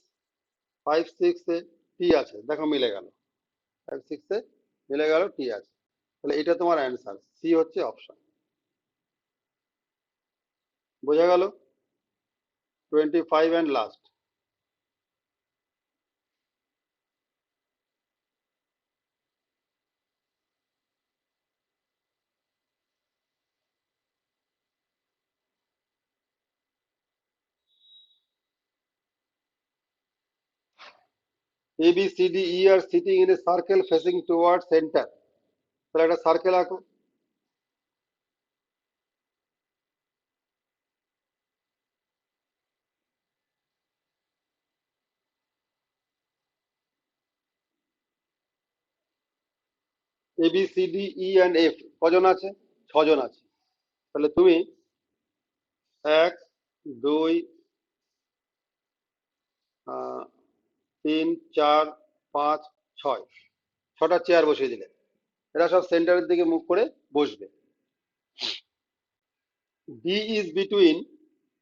টি আছে। দেখো মিলে গেল। 56 মিলে গেল, টি আছে। তাহলে এটা তোমার অ্যান্সার, সি হচ্ছে অপশন। বোঝা গেল? 25 and last. A B C D E are sitting in a circle facing toward centre. তাহলে একটা সার্কেল আঁকো। A B C D E and F কজন আছে? ছজন আছে। তাহলে তুমি 1 2 3 4 5 6 ছটা চেয়ার বসিয়ে দিলে। এরা সব সেন্টারের দিকে মুখ করে বসবে। D is between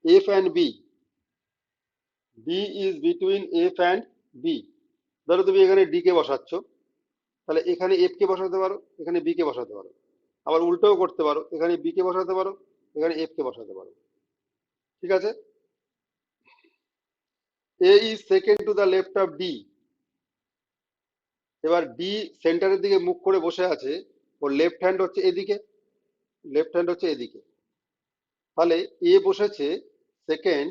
F and B. D is between F and B. ধরো তুমি এখানে ডি কে বসাচ্ছ, তাহলে এখানে এফ কে বসাতে পারো, এখানে বি কে বসাতে পারো। আবার উল্টোও করতে পারো, এখানে বি কে বসাতে পারো, এখানে এফ কে বসাতে পারো। ঠিক আছে? A is second to the left of D. এবার ডি সেন্টারের দিকে মুখ করে বসে আছে, ওর লেফট হ্যান্ড হচ্ছে এদিকে, লেফট হ্যান্ড হচ্ছে এদিকে। তাহলে এ বসেছে second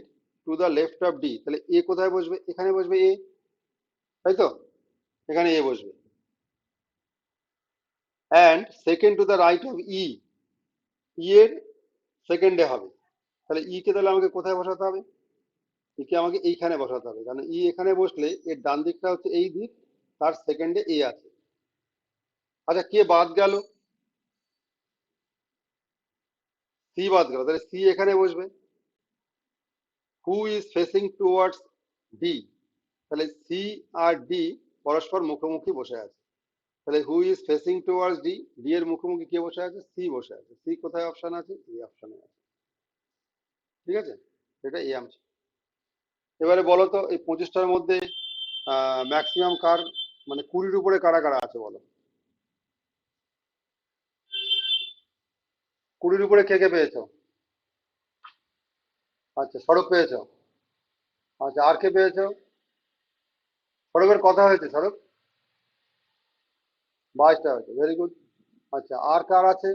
to the left of D, তাহলে এ কোথায় বসবে? এখানে বসবে এ, তাই তো? এখানে এ বসবে। And second to the right of E. E এর সেকেন্ডে হবে। তাহলে ই কে তাহলে আমাকে কোথায় বসাতে হবে? ই কে আমাকে এইখানে বসাতে হবে, কারণ ই এখানে বসলে এর ডান দিকটা হচ্ছে এই দিক, তার সেকেন্ডে এ আছে। আচ্ছা কে বাদ গেল? সি বাদ গেল, তাহলে সি এখানে বসবে। Who is facing towards D. তাহলে সি আর ডি পরস্পর মুখোমুখি বসে আছে। তাহলে who is facing towards D, D এর মুখোমুখি কে বসে আছে? সি বসে আছে। সি কোথায় অপশন আছে? এই অপশনে আছে। ঠিক আছে? এটা এই অপশন। এবারে বলো তো এই 25টার মধ্যে ম্যাক্সিমাম কার, মানে 20-র উপরে কারা কারা আছে বলো? 20-র উপরে কে কে পেয়েছো? আচ্ছা সড়ক পেয়েছো। আচ্ছা আর কে পেয়েছো? সড়কের কথা হয়েছে, সড়ক 22টা হয়েছে, ভেরি গুড। আচ্ছা আর কার আছে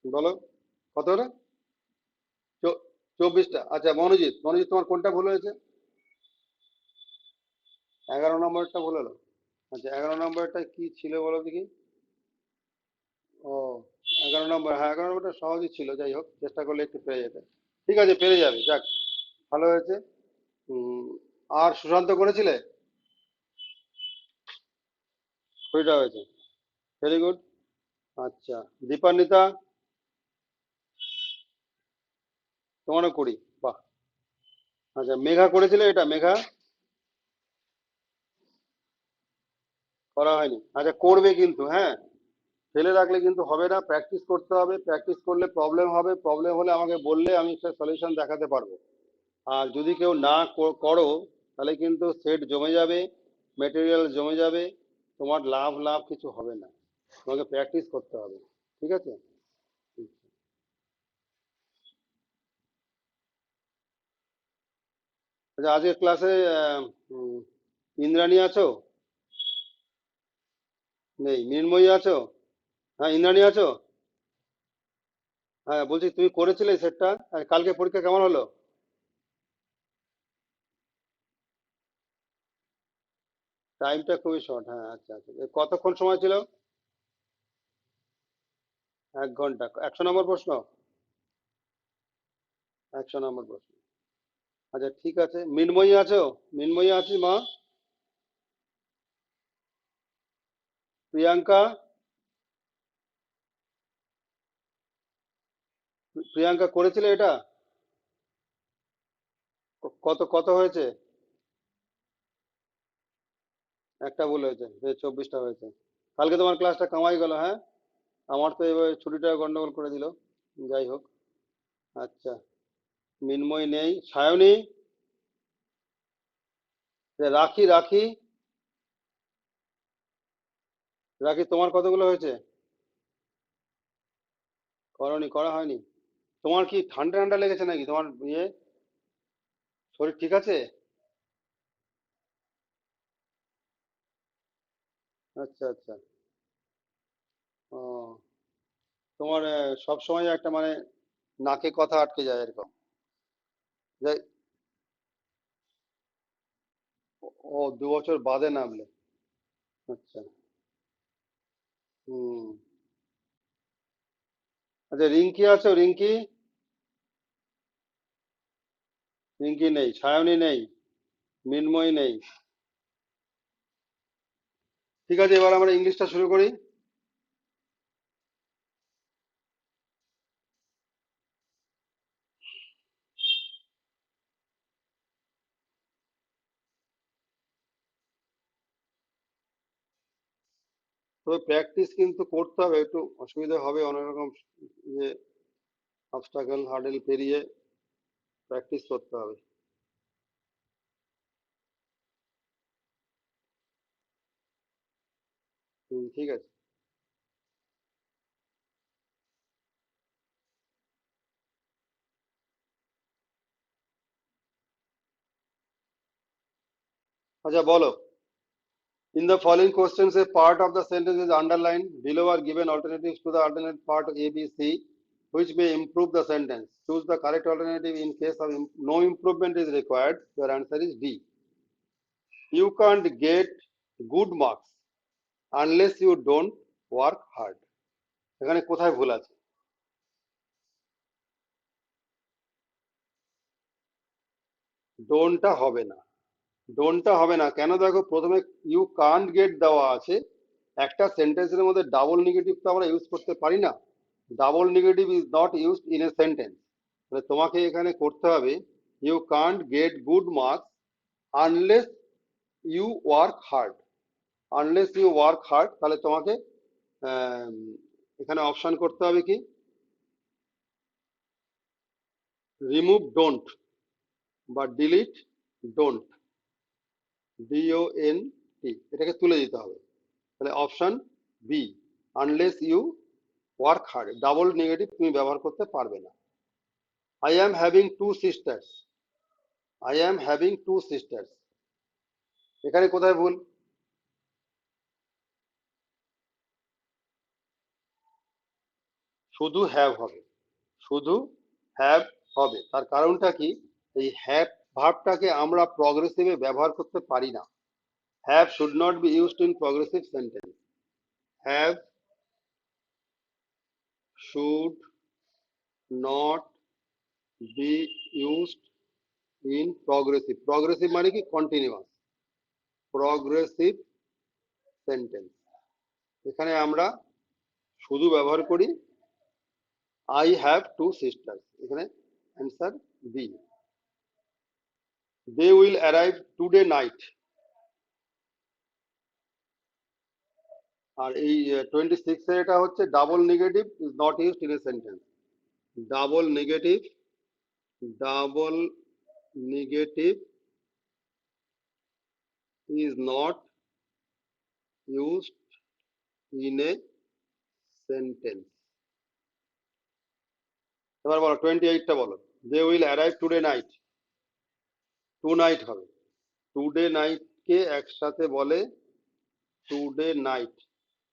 বলো? কত হলো? 24টা। আচ্ছা মনোজিৎ, মনোজিৎ তোমার কোনটা ভুল হয়েছে? 11 নম্বরটা ভুল হলো। আচ্ছা 11 নম্বরটা কি ছিল বলো দেখি। ও 11 নম্বর, হ্যাঁ 11 নম্বরটা সহজই ছিল, যাই হোক চেষ্টা করলে একটু পেরে যেতে। ঠিক আছে পেরে যাবে, যাক ভালো হয়েছে। উম, আর সুশান্ত করেছিলে? 20টা হয়েছে, ভেরি গুড। আচ্ছা দীপান্বিতা, তোমারও 20, বাহ। আচ্ছা মেঘা করেছিলে? এটা মেঘা করা হয়নি। আচ্ছা করবে কিন্তু, হ্যাঁ ফেলে রাখলে কিন্তু হবে না, প্র্যাকটিস করতে হবে। প্র্যাকটিস করলে প্রবলেম হবে, প্রবলেম হলে আমাকে বললে আমি সে সলিউশন দেখাতে পারবো। আর যদি কেউ না করো, তাহলে কিন্তু সেট জমে যাবে, মেটেরিয়াল জমে যাবে, তোমার লাভ লাভ কিছু হবে না। তোমাকে প্র্যাকটিস করতে হবে। ঠিক আছে? আচ্ছা আজকের ক্লাসে ইন্দ্রাণী আছো? নেই। মৃন্ময়ী আছো? হ্যাঁ ইন্দ্রাণী আছো? হ্যাঁ বলছি তুমি করেছিলে সেটটা? আর কালকে পরীক্ষা কেমন হলো? টাইমটা খুবই শর্ট, হ্যাঁ। আচ্ছা আচ্ছা, কতক্ষণ সময় ছিল? 1 ঘন্টা। 100 নম্বর প্রশ্ন? 100 নম্বর প্রশ্ন। আচ্ছা ঠিক আছে, মিনময়ী আছো? মিনময়ী আছি মা? প্রিয়াঙ্কা? প্রিয়াঙ্কা করেছিলে এটা? কত কত হয়েছে? একটা ভুল হয়েছে, 24টা হয়েছে। কালকে তোমার ক্লাসটা কামাই গেল, হ্যাঁ। আমার তো এবার ছুটিটা গন্ডগোল করে দিল। যাই হোক। আচ্ছা, মিনময় নেই, সায়নী? রাখি, রাখি? রাখি, তোমার কতগুলো হয়েছে? করনি, করা হয়নি? তোমার কি ঠান্ডা ঠান্ডা লেগেছে নাকি তোমার ইয়ে? শরীর ঠিক আছে? আচ্ছা আচ্ছা। ও, তোমার সব সময় একটা মানে নাকে কথা আটকে যায় এরকম? যাই, ও 2 বছর বাদে নামলে? আচ্ছা। হুম। আচ্ছা, রিঙ্কি আছো? রিঙ্কি? রিঙ্কি নেই, সায়নী নেই, মিনময়ী নেই। ঠিক আছে, এবার আমরা ইংলিশটা শুরু করি। তবে প্র্যাকটিস কিন্তু করতে হবে, একটু অসুবিধা হবে অনেক রকম, যে অবস্টাকেল হার্ডেল পেরিয়ে প্র্যাকটিস করতে হবে। ঠিক আছে। আচ্ছা বলো। In the following questions, a part of the sentence is underlined. Below are given alternatives to the alternate part A, B, C, which may improve the sentence. Choose the correct alternative in case of no improvement is required. Your answer is D. You can't get good marks unless you don't work hard. এখানে কোথায় ভুল আছে? ডোনটা হবে না। ডোনটা হবে না কেন? দেখো, প্রথমে ইউ কান্ট গেট দেওয়া আছে। একটা সেন্টেন্সের মধ্যে ডাবল নেগেটিভ তো আমরা ইউজ করতে পারি না। Double negative is not used in a sentence. তাহলে তোমাকে এখানে করতে হবে, you can't get good marks unless you work hard. Unless you work hard, তাহলে তোমাকে আম, এখানে অপশন করতে হবে কি, রিমুভ ডোন্ট বা ডিলিট ডোন্ট, DONT, এটাকে তুলে দিতে হবে। তাহলে option B, unless you work hard, double negative তুমি ব্যবহার করতে পারবে না। I am having two sisters. I am having two sisters, এখানে কোথায় ভুল? শুধু হ্যাভ হবে, শুধু হ্যাভ হবে। তার কারণটা কি, এই হ্যাভ ভার্বটাকে আমরা প্রগ্রেসিভে ব্যবহার করতে পারি না। Have should not be used in progressive sentence. Have should not be used in progressive. Progressive মানে কি, কন্টিনিউয়াস, প্রগ্রেসিভ সেন্টেন্স। এখানে আমরা শুধু ব্যবহার করি আই হ্যাভ টু সিস্টার্স। এখানে answer B. They will arrive today night. আর এই 26 এর এটা হচ্ছে double negative is not used in a sentence. Double negative, double negative is not used in a sentence. এবার বলো 28টা বলো। They will arrive today night. Tonight হবে। টুডে নাইট কে একসাথে বলে টুডে নাইট।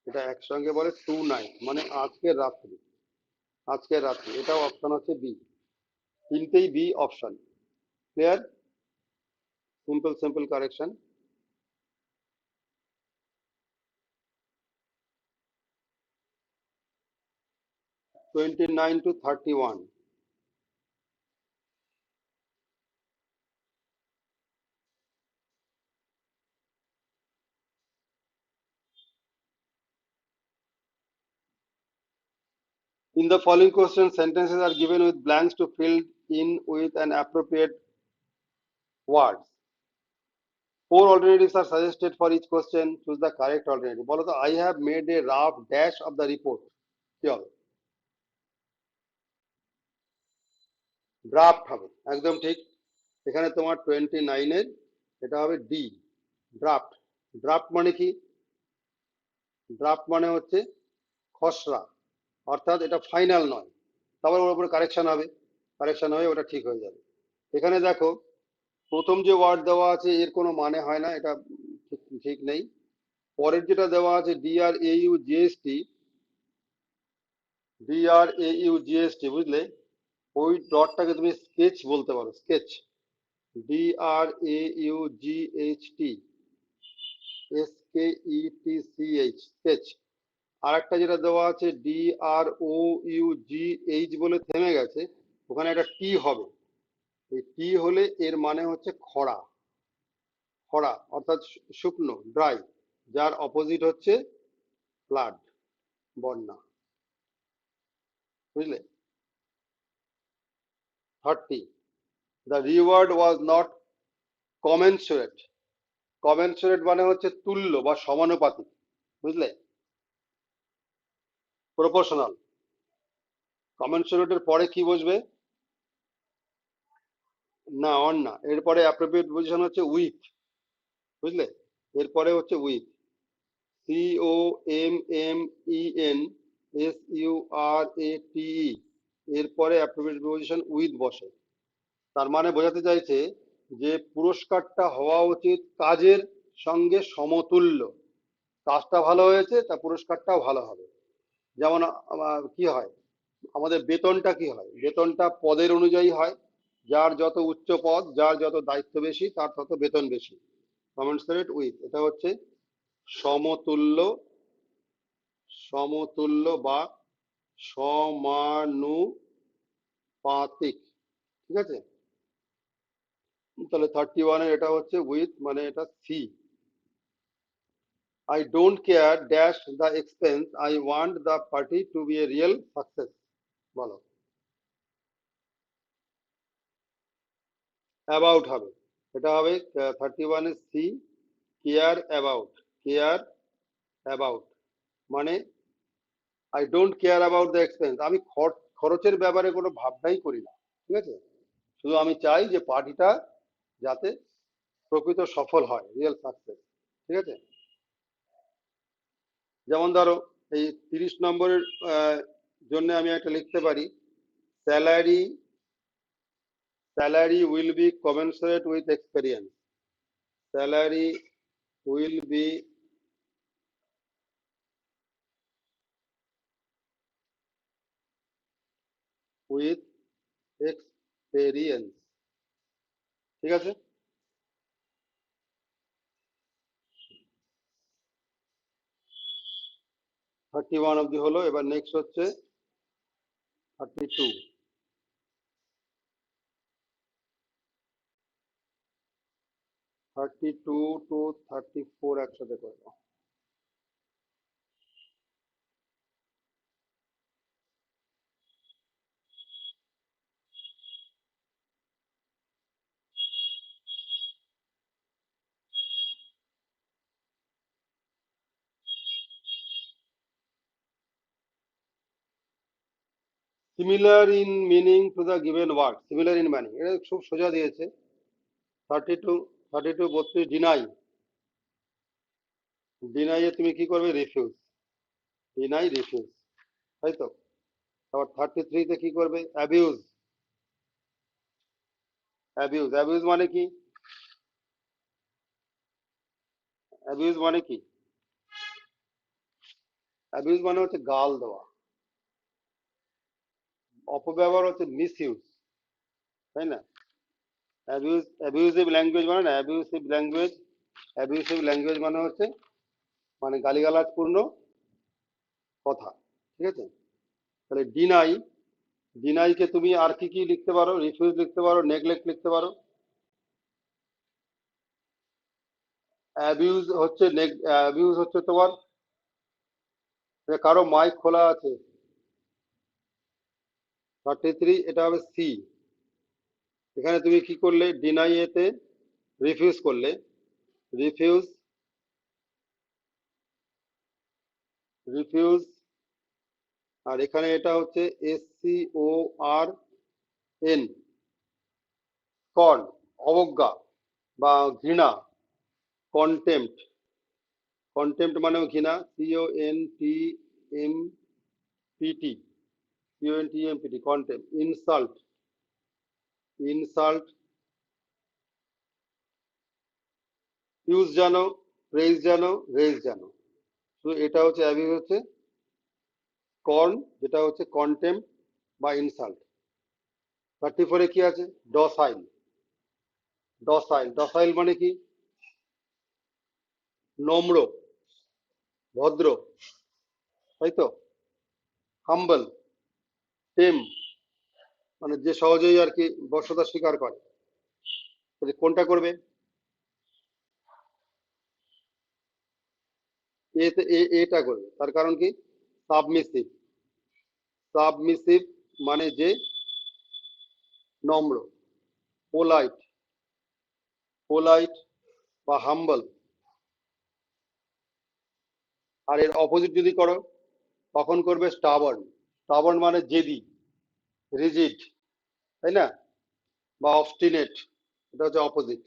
এটা একসঙ্গে বলে টু নাইট, মানে আজকের রাত্রি। আজকের রাত্রি, এটাও অপশন হচ্ছে বি। তিনটেই B option. Clear? Simple simple correction. 29 to 31. In the following question, sentences are given with blanks to fill in with an appropriate words. 4 alternatives are suggested for each question. Choose the correct alternative. বলো তো, I have made a rough dash of the report. কি হবে? Draft হবে, একদম ঠিক। এখানে তোমার 29-এর এটা হবে ডি, ড্রাফট। ড্রাফট মানে কি? ড্রাফট মানে হচ্ছে খসড়া, অর্থাৎ এটা ফাইনাল নয়। তারপর ওর উপরে কারেকশন হবে, কারেকশন হয়ে ওটা ঠিক হয়ে যাবে। এখানে দেখো, প্রথম যে ওয়ার্ড দেওয়া আছে এর কোনো মানে হয় না, এটা ঠিক ঠিক নেই। পরের যেটা দেওয়া আছে DRAUGST, DRAUGST, বুঝলে? ওই ডটটাকে তুমি স্কেচ বলতে পারো, স্কেচ, DRAUGHT, SKETCH, স্কেচ। আর একটা যেটা দেওয়া আছে DROUGH বলে থেমে গেছে, ওখানে একটা টি হবে। এই টি হলে এর মানে হচ্ছে খরা, খরা অর্থাৎ শুকনো, ড্রাই, যার অপোজিট হচ্ছে ফ্লাড, বন্যা, বুঝলে? 30, দ্য রিওয়ার্ড ওয়াজ নট কমেনসুরেট। কমেনসুরেট মানে হচ্ছে তুল্য বা সমানুপাতিক, বুঝলে? প্রপোর্শনাল। কমেনসুরেটের পরে কি বসবে? না, অন না, এরপরে অ্যাপ্রোপ্রিয়েট পজিশন হচ্ছে উইথ, বুঝলে? এরপরে হচ্ছে উইথ, COMMENSURATE, এরপরে অ্যাপ্রোপ্রিয়েট পজিশন উইথ বসে। তার মানে বোঝাতে চাইছে যে পুরস্কারটা হওয়া উচিত কাজের সঙ্গে সমতুল্য। কাজটা ভালো হয়েছে, তা পুরস্কারটাও ভালো হবে। যেমন কি হয়, আমাদের বেতনটা কি হয়? বেতনটা পদের অনুযায়ী হয়। যার যত উচ্চ পদ, যার যত দায়িত্ব বেশি, তার তত বেতন বেশি। কমেন্সুরেট উইথ, এটা হচ্ছে সমতুল্য, সমতুল্য বা সমানুপাতিক, ঠিক আছে? তাহলে 31-এর এটা হচ্ছে উইথ, মানে এটা C. I don't care dash the expense, I want the party to be a real success. বলো। অ্যাবাউট হবে, এটা হবে 31-এর C, care about, care about মানে I don't care about the expense, আমি খরচের ব্যাপারে কোনো ভাবনাই করি না, ঠিক আছে? শুধু আমি চাই যে পার্টিটা যাতে প্রকৃত সফল হয়, রিয়েল সাকসেস, ঠিক আছে? যেমন ধরো, এই 30 নম্বরের জন্য আমি একটা লিখতে পারি, salary, salary will be কমেন্সুরেট with experience, salary will be with experience, ঠিক আছে? 31 অব্দি হলো। এবার নেক্সট হচ্ছে 32, 32 টু 34 একসাথে করে দাও। Similar in meaning to the given word, similar in meaning, এটা খুব সোজা দিয়েছে। 32, 32, 32, ডিনাই, ডিনাইয়ে তুমি কি করবে? রিফিউজ, ডিনাই রিফিউজ, তাই তো? আবার 33-তে কি করবে? অ্যাবিউজ, অ্যাবিউজ, অ্যাবিউজ মানে কি? অ্যাবিউজ মানে কি? অ্যাবিউজ মানে হচ্ছে গাল দেওয়া, অপব্যবহার হচ্ছে মিস ইউজ, তাই না? অ্যাবিউজ, অ্যাবিউজিভ ল্যাঙ্গুয়েজ মানে না, অ্যাবিউসিভ ল্যাঙ্গুয়েজ, অ্যাবিউসিভ ল্যাঙ্গুয়েজ মানে হচ্ছে মানে গালিগালাজপূর্ণ কথা, ঠিক আছে? তাহলে ডিনাই, ডিনাইকে তুমি আর কি কি লিখতে পারো? রিফিউজ লিখতে পারো, নেগলেক্ট লিখতে পারো। অ্যাবিউজ হচ্ছে তোমার, কারো মাইক খোলা আছে, 33, এটা হবে সি। এখানে তুমি কি করলে? ডিনাই এতে রিফিউজ করলে, রিফিউজ, রিফিউজ। আর এখানে এটা হচ্ছে SCORN, স্কর্ন, অবজ্ঞা বা ঘৃণা, কন্টেম্পট। কন্টেম্পট মানেও ঘৃণা, CONTEMPT, contempt. Insult, insult. Use জানো, প্রেজ জানো, রেজ জানো। তো এটা হচ্ছে অ্যাবিউজ হচ্ছে স্কর্ন, যেটা হচ্ছে কন্টেম্পট বা ইনসাল্ট। 34-এ কি আছে? ডসাইল। ডসাইল, ডসাইল মানে কি? নম্র, ভদ্র, তাই তো? হাম্বল, টেম, মানে যে সহজেই আর কি বশ্যতা স্বীকার করে। তাহলে কোনটা করবে? এটা করবে। তার কারণ কি? সাবমিসিভ, সাবমিসিভ মানে যে নম্র। পোলাইট, পোলাইট বা হাম্বল। আর এর অপোজিট যদি করো তখন করবে স্টাবার্ন। স্টাবার্ন মানে জেদি, রিজিড, তাই না? বা অবস্টিনেট, এটা হচ্ছে অপোজিট।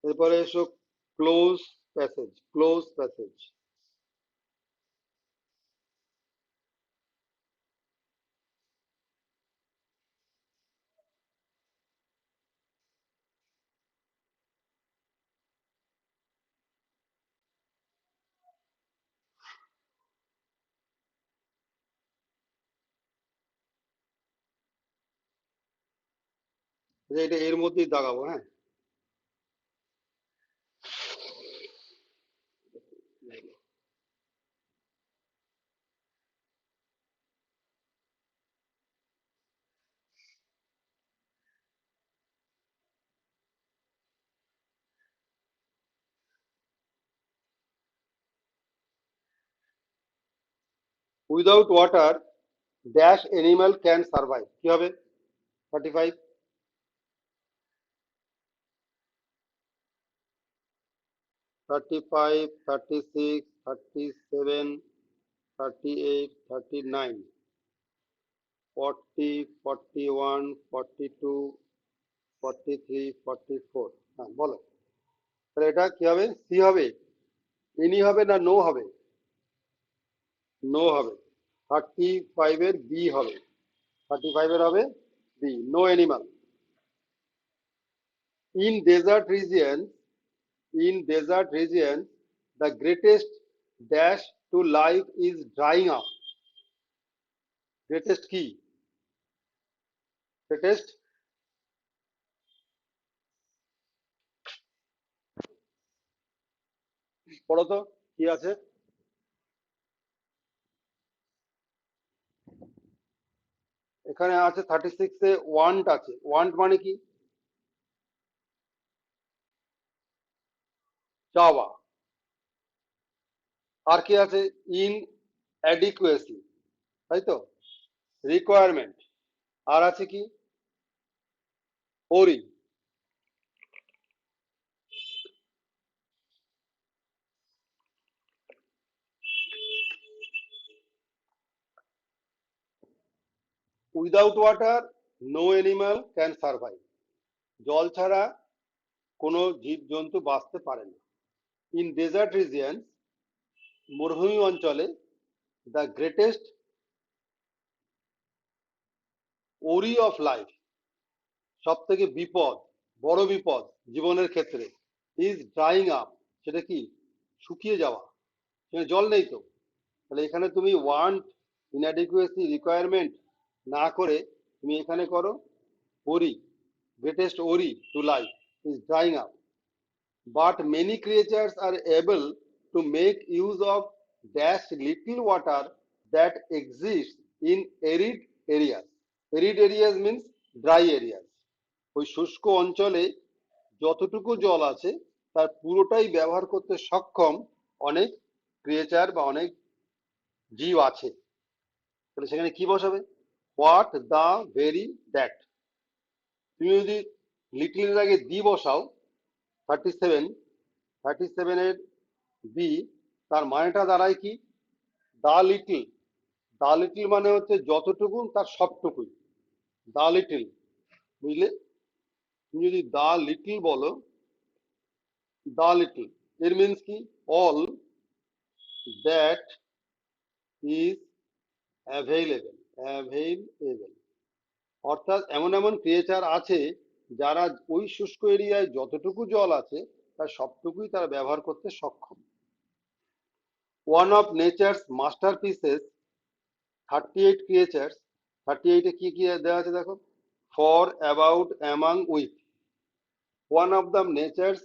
এরপরে এসো ক্লোজ প্যাসেজ, ক্লোজ প্যাসেজ। এটা এর মধ্যেই দাগাবো, হ্যাঁ। Without water dash animal can survive, কি হবে? 35, 35, 36, 37, 38, 39, 40, 41, 42, 43, 44। হ্যাঁ বলো। তাহলে এটা কি হবে? সি হবে? এনি হবে না নো হবে? নো হবে। 35-এর বি হবে, 35-এর হবে B, no animal. In desert region, in desert region the greatest dash to life is drying up. Greatest কি? Greatest, পড়ো তো কি আছে। এখানে আছে 36-এ ওয়ান্ট আছে। ওয়ান্ট মানে কি? চাওয়া। আর কি আছে? ইন অ্যাডিকুয়েসি, তাই তো? রিকোয়ারমেন্ট। আর আছে কি? ওরি। Without water no animal can survive. জল ছাড়া কোনো জীবজন্তু বাঁচতে পারে না। ইন ডেজার্ট রিজিয়ন, মরুভূমি অঞ্চলে, দ্য গ্রেটেস্ট ওরি অফ লাইফ, সব থেকে বিপদ, বড় বিপদ জীবনের ক্ষেত্রে, ইজ ড্রাইং আপ, সেটা কি? শুকিয়ে যাওয়া। সেখানে জল নেই তো। তাহলে এখানে তুমি ওয়ান্ট, ইনঅ্যাডিকুয়েসি, রিকোয়ারমেন্ট না করে তুমি এখানে করো ওরি, গ্রেটেস্ট ওরি to life is drawing up. but many creatures are able to make use of dash little water that exists in arid areas. Arid areas means dry areas. ওই শুষ্ক অঞ্চলে যতটুকু জল আছে তার পুরোটাই ব্যবহার করতে সক্ষম অনেক ক্রিয়েচার বা অনেক জীব আছে। তাহলে সেখানে কি বসাবে? What, the, very, that. তুমি যদি লিটলের আগে দি বসাও, 37, 37-এর বি, তার মানেটা দাঁড়ায় কি? দা লিটল। দা লিটল মানে হচ্ছে যতটুকু তার সবটুকুই, দা লিটল, বুঝলে? তুমি যদি দা লিটল বলো, দা লিটল এর মিনস কি? All that is available. Available অর্থাৎ এমন এমন ক্রিয়েচার আছে যারা ওই শুষ্ক এরিয়ায় যতটুকু জল আছে তার সবটুকুই তারা ব্যবহার করতে সক্ষম। One of nature's masterpieces, 38 creatures. 38-এ কি কি দেওয়া আছে দেখো? For, about, among, with. One of the nature's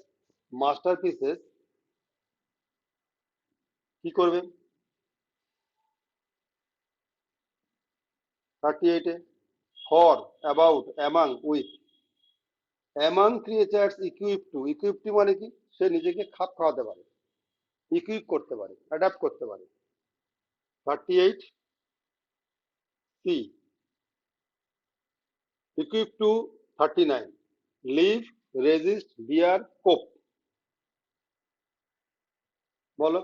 masterpieces কি করবে? 38-এ for, about, among, with. Among creatures equip to, equip to মানে কি? সে নিজেকে খাপ খাওয়াতে পারে, ইকুইপ করতে পারে, অ্যাডাপ্ট করতে পারে। 38 C, equip to 39, live, resist, bear, cope. বলো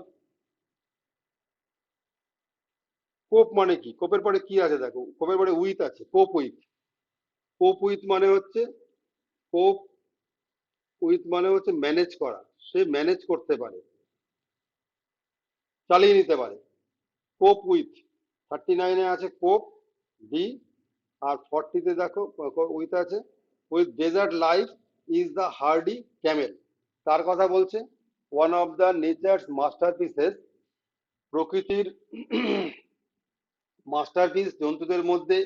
কোপ মানে কি? কোপের পরে কি আছে দেখো? কোপের পরে উইথ আছে, কোপ উইথ। কোপ উইথ মানে হচ্ছে, কোপ উইথ মানে হচ্ছে ম্যানেজ করা। সে ম্যানেজ করতে পারে, চালিয়ে নিতে পারে। কোপ উইথ, 39-এ আছে কোপ, ডি। আর 40-তে দেখো উইথ আছে, with desert life is the hardy camel. তার কথা বলছে। One of the nature's masterpieces, প্রকৃতির মাস্টারপিস জন্তুদের মধ্যে,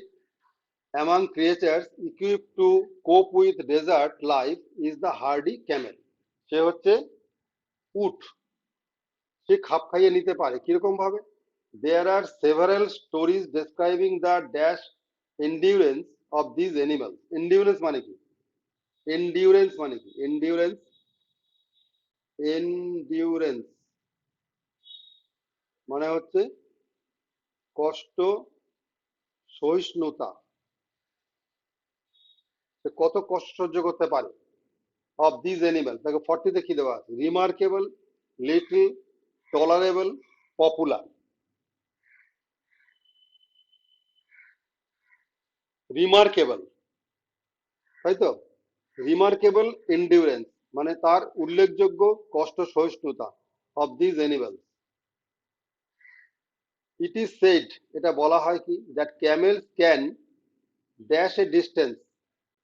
among creatures equip to cope with desert life is the hardy camel. সে হচ্ছে উট, সে খাপ খাইয়ে নিতে পারে। কিরকম ভাবে? There are several stories describing the dash endurance of this animals. Endurance মানে কি? এন্ডিউরেন্স মানে কি? এন্ডিউরেন্স, এন্ডিউরেন্স মানে হচ্ছে কষ্ট সহিষ্ণুতা। সে কত কষ্ট সহ্য করতে পারে। অফ দিস অ্যানিমাল, দেখো 40-তে কি দেওয়া আছে? Remarkable, little, tolerable, popular. Remarkable, তাই তো? রিমার্কেবল এন্ডিউরেন্স মানে তার উল্লেখযোগ্য কষ্ট সহিষ্ণুতা। Of this animal, it is said, এটা বলা হয় কি? That camels can dash a distance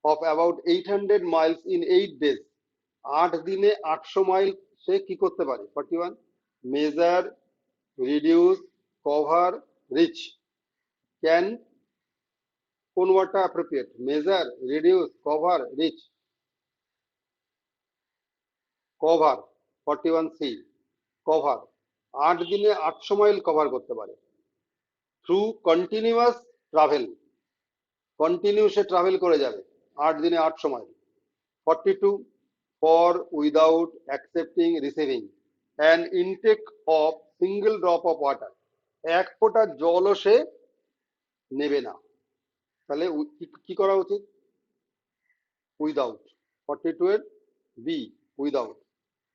of about 800 miles in 8 days। 8 দিনে 800 মাইল সে কি করতে পারে? 41, মেজার, রিডিউস, কভার, রিচ। ক্যান কোন ওয়ার্ডটা appropriate? Measure, reduce, cover, reach. Cover, 41 C, cover. 8 দিনে 800 মাইল কভার করতে পারে। থ্রু কন্টিনিউয়াস ট্রাভেল, কন্টিনিউ সে ট্রাভেল করে যাবে 8 দিনে 800 mile. 42, for, without, accepting, receiving an intake of single drop of water. এক ফোঁটা জলও সে নেবে না। তাহলে কি করা উচিত? উইদাউট। 42-এর বি, without.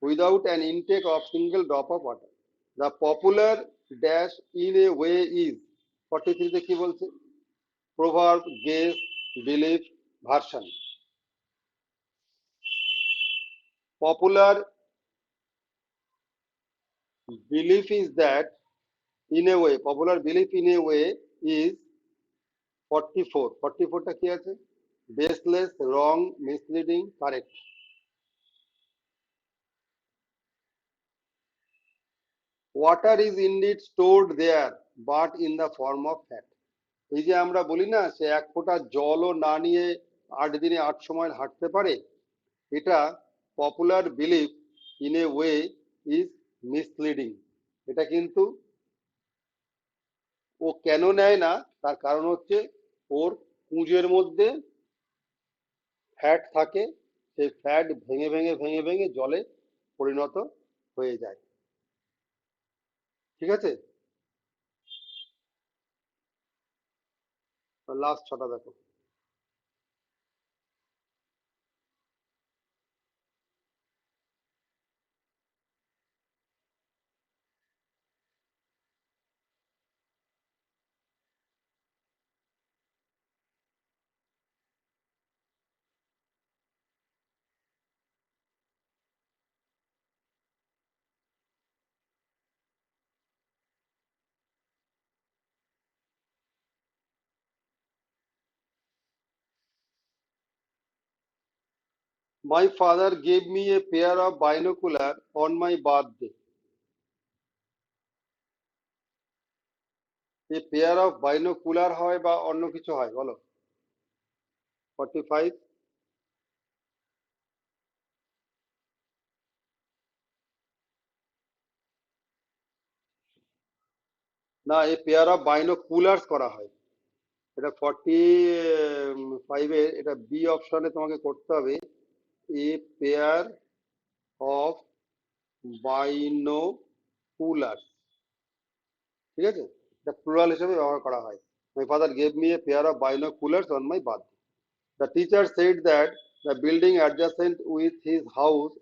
Without an intake of single drop of water. The popular dash in a way is. 43-তে কি বলছে? Proverb, guess, belief, version. Popular belief is that in a way, popular belief in a way is 44। 44টা কি আছে? baseless, wrong, misleading, correct। water is indeed stored there but in the form of fat। এই যে আমরা বলি না সে এক ফোঁটা জলও না নিয়ে 8 দিনে 800 মাইল হাঁটতে পারে, এটা popular belief in a way is misleading. এটা কিন্তু ও কেন নেয় না, তার কারণ হচ্ছে ওর পুঁজের মধ্যে ফ্যাট থাকে, সেই ফ্যাট ভেঙে ভেঙে ভেঙে ভেঙে জলে পরিণত হয়ে যায়। ঠিক আছে, লাস্ট ছটা দেখো। My father gave me a pair of binocular on my birthday. A pair of binocular হয় বা অন্য কিছু হয় বলো? 45। না, এ পেয়ার অফ বাইনোকুলার্স করা হয়। এটা 45 এর এটা বি অপশনে তোমাকে করতে হবে, এ পেয়ার অফ বাইনোকুলার্স। ঠিক আছে, এটা প্লুরাল হিসেবে ব্যবহার করা হয়। My father gave me a pair of বাইনোকুলার্স on my birthday. The teacher said that the building adjacent with his house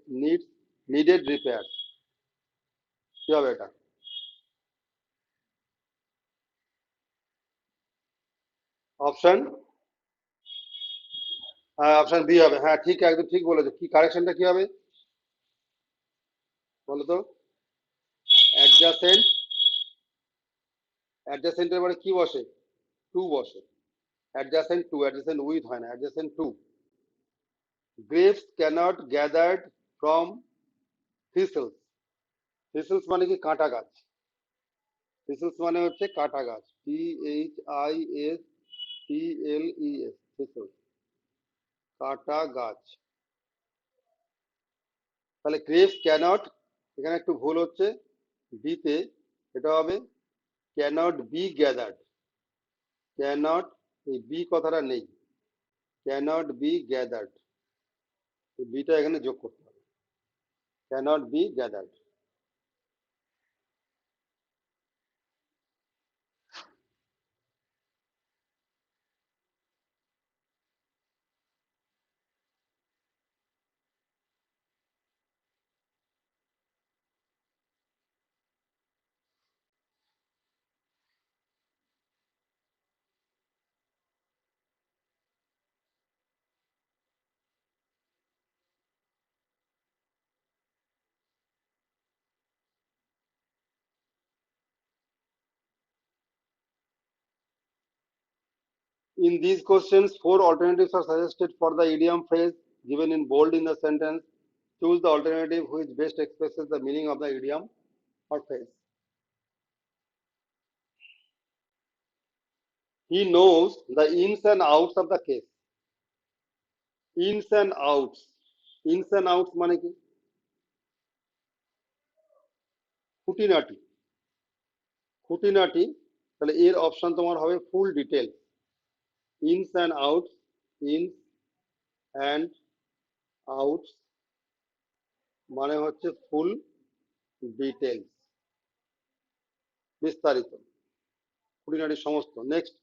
needed repairs. কি হবে এটা? অপশন অপশন বি হবে। হ্যাঁ ঠিক, একদম ঠিক বলেছো। কি কারেকশনটা কি হবে বলো তো? অ্যাডজাসেন্ট, অ্যাডজাসেন্টের পরে কি বসে? টু বসে। অ্যাডজাসেন্ট টু, অ্যাডজাসেন্ট উইথ হয় না, adjacent to. Grapes can't gathered from thistles. Thistles মানে কি? কাঁটা গাছ। থিসলস মানে হচ্ছে কাঁটা গাছ, THISTLES, থিসলস, কাঁটা গাছ। তাহলে গ্রেপস ক্যানট, এখানে একটু ভুল হচ্ছে বিতে, এটা হবে ক্যানট বি গ্যাদার্ড। ক্যানট, এই বি কথাটা নেই, ক্যানট বি গ্যাদার্ড, এই বিটা এখানে যোগ করতে হবে, cannot be gathered. In these questions, four alternatives are suggested for the idiom phrase given in bold in the sentence. Choose the alternative which best expresses the meaning of the idiom or phrase. He knows the ins and outs of the case. Ins and outs, ins and outs মানে কি? খুঁটিনাটি, খুঁটিনাটি। তাহলে এর option তোমার হবে ফুল detail. Ins and outs, ins and outs মানে হচ্ছে ফুল ডিটেলস, বিস্তারিত, খুঁটিনাটি সমস্ত। Next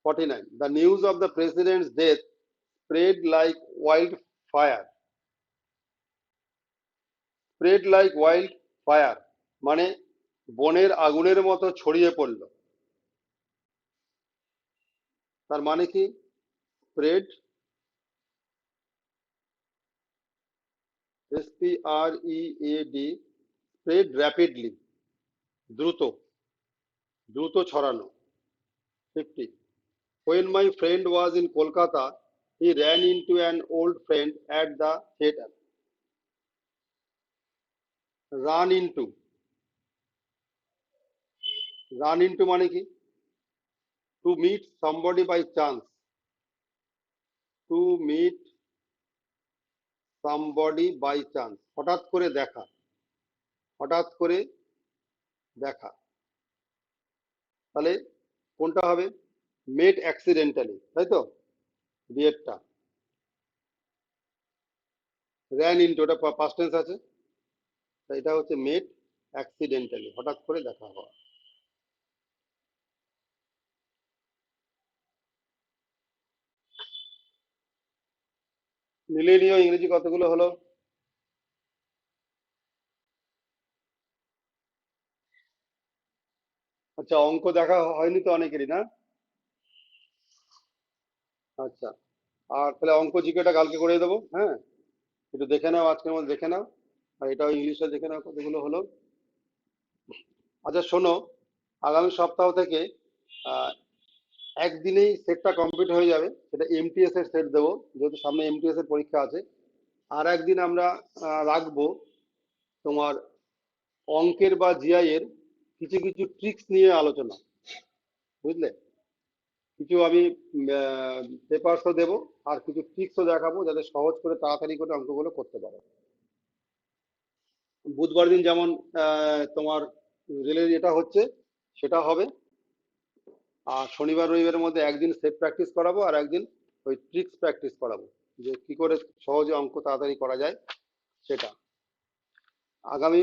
49, the news of the president's death spread like wildfire. Spread like wildfire মানে বনের আগুনের মতো ছড়িয়ে পড়লো। তার মানে কি? স্প্রেড, SPREAD, স্প্রেড র্যাপিডলি, দ্রুত, দ্রুত ছড়ানো। 50, when my friend was in Kolkata, he ran into an old friend at the theater. Run into, run into মানে কি? To meet somebody by chance, to meet somebody by chance, হঠাৎ করে দেখা। হঠাৎ করে দেখা, তাহলে কোনটা হবে? মেট অ্যাক্সিডেন্টালি, তাই তো? বিয়েরটা র্যান ইনটু, ওটা পাস্ট টেন্স আছে, তাই এটা হচ্ছে মেট অ্যাক্সিডেন্টালি, হঠাৎ করে দেখা হওয়া। মিলিয়ে নিও ইংরেজি কতগুলো হলো। আচ্ছা, অঙ্ক দেখা হয়নি তো অনেকেরই, না? আচ্ছা, আর তাহলে অঙ্ক জিকেটা কালকে করে দেবো, হ্যাঁ? একটু দেখে নাও, আজকের মধ্যে দেখে নাও, আর এটাও ইংলিশে দেখে নাও কতগুলো হলো। আচ্ছা শোনো, আগামী সপ্তাহ থেকে আহ, একদিনেই সেটটা কমপ্লিট হয়ে যাবে, সেটা এমটিএস এর সেট দেবো, যেহেতু সামনে এমটিএস এর পরীক্ষা আছে। আর একদিন আমরা রাখবো তোমার অঙ্কের বা জিআই এর কিছু কিছু ট্রিক্স নিয়ে আলোচনা, বুঝলে? কিছু আমি পেপারসও দেবো, আর কিছু ট্রিক্সও দেখাবো, যাতে সহজ করে তাড়াতাড়ি করে অঙ্কগুলো করতে পারো। বুধবার দিন যেমন তোমার রেলের যেটা হচ্ছে সেটা হবে, আর শনিবার রবিবারের মধ্যে একদিন সেট প্র্যাকটিস করাবো, আর একদিন ওই ট্রিক্স প্র্যাকটিস করাবো, যে কি করে সহজে অঙ্ক তাড়াতাড়ি করা যায় সেটা। আগামী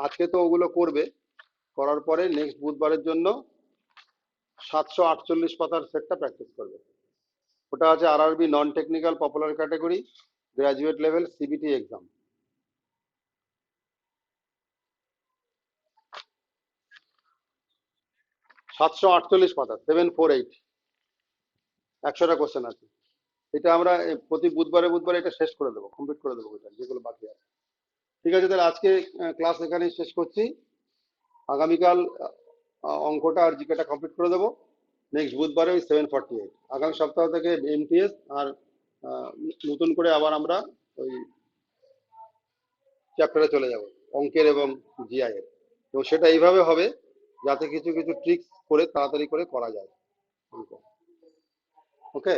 আজকে তো ওগুলো করবে, করার পরে নেক্সট বুধবারের জন্য 748 পাতার সেটটা প্র্যাকটিস করবে। ওটা আছে RRB non technical popular category graduate level CBT exam. 748 পাতা, 748, 100টা কোশ্চেন আছে। এটা আমরা প্রতি বুধবারে বুধবারে এটা শেষ করে দেবো, কমপ্লিট করে দেবো এটা, যেগুলো বাকি আছে। ঠিক আছে, তাহলে আজকে ক্লাস এখানেই শেষ করছি। আগামীকাল অঙ্কটা আর জিকেটা কমপ্লিট করে দেবো। নেক্সট বুধবারে ওই 748। আগামী সপ্তাহ থেকে এমটিএস আর আহ, নতুন করে আবার আমরা ওই চ্যাপ্টারে চলে যাব, অঙ্কের এবং জিআই এর। তো সেটা এইভাবে হবে যাতে কিছু কিছু ট্রিক্স করে তাড়াতাড়ি করে করা যায় অঙ্ক। ওকে।